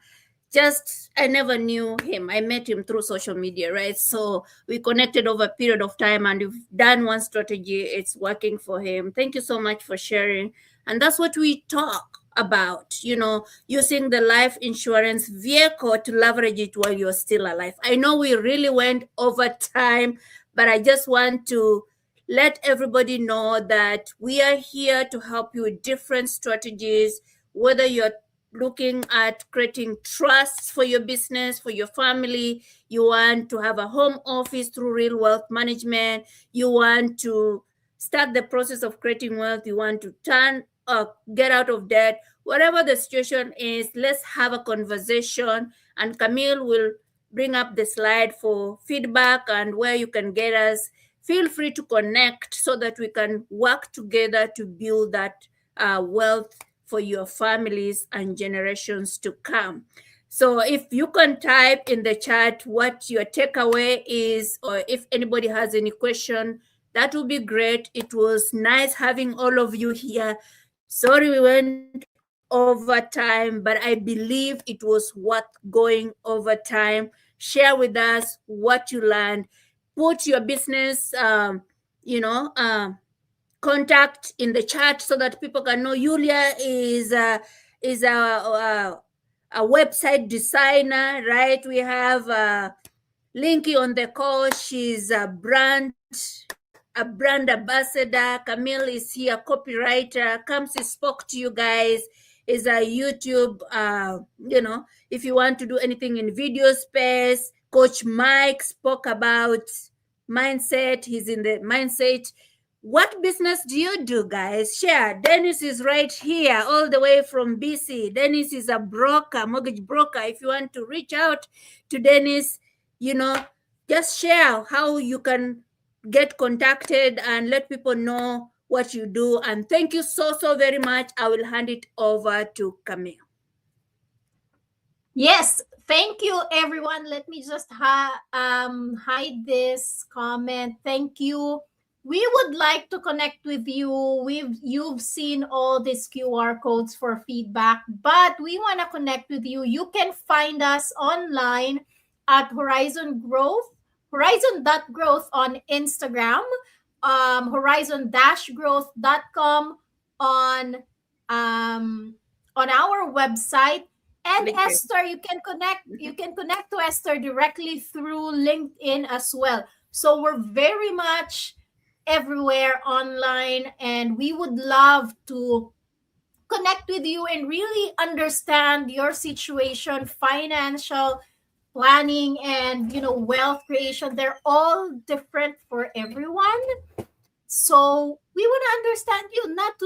just I never knew him. I met him through social media, right? So we connected over a period of time and we've done one strategy. It's working for him. Thank you so much for sharing. And that's what we talk about, using the life insurance vehicle to leverage it while you're still alive. I know we really went over time, but I just want to let everybody know that we are here to help you with different strategies, whether you're looking at creating trusts for your business, for your family, you want to have a home office through real wealth management, you want to start the process of creating wealth, you want to get out of debt, whatever the situation is, let's have a conversation. And Camille will bring up the slide for feedback and where you can get us. Feel free to connect so that we can work together to build that wealth for your families and generations to come. So if you can type in the chat what your takeaway is, or if anybody has any question, that would be great. It was nice having all of you here. Sorry we went over time, but I believe it was worth going over time. Share with us what you learned. Put your business, contact in the chat so that people can know Yulia is a website designer, right? We have Linky on the call. She's a brand ambassador. Camille is here, copywriter. Kamsi spoke to you guys. Is a YouTube, if you want to do anything in video space. Coach Mike spoke about mindset. He's in the mindset. What business do you do, guys? Share. Dennis is right here, all the way from BC. Dennis is a broker, mortgage broker. If you want to reach out to Dennis, just share how you can get contacted and let people know what you do. And thank you so very much. I will hand it over to Camille. Yes, thank you, everyone. Let me just hide this comment. Thank you. We would like to connect with you. You've seen all these QR codes for feedback, but we want to connect with you. You can find us online at Horizon Growth, Horizon.growth on Instagram, horizon-growth.com on our website. And LinkedIn. Esther, you can connect to Esther directly through LinkedIn as well. So we're very much everywhere online, and we would love to connect with you and really understand your situation, financial planning, and wealth creation. They're all different for everyone. So we want to understand you, not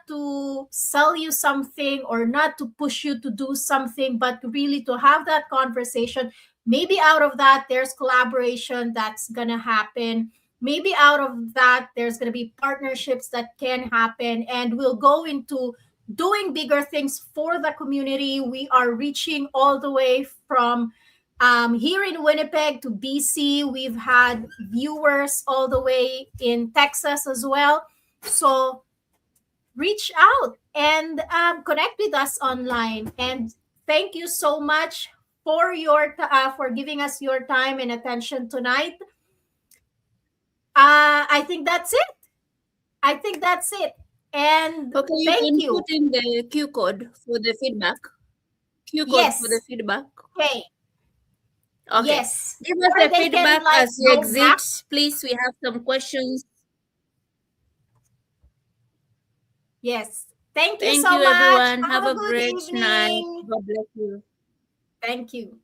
to sell you something or not to push you to do something, but really to have that conversation. Maybe out of that there's collaboration that's gonna happen. Maybe out of that there's gonna be partnerships that can happen, and we'll go into doing bigger things for the community. We are reaching all the way from here in Winnipeg to BC. We've had viewers all the way in Texas as well. So reach out and connect with us online. And thank you so much for for giving us your time and attention tonight. I think that's it. And Okay, you thank can you. put in the Q code for the feedback. Q code Yes. for the feedback. Okay. Okay. Yes. Give us Or the they can, feedback like, as you go exit. back. Please, we have some questions. Yes. Thank you Thank so you, much. everyone. Have Have a a good great night. evening. God bless you. Thank you.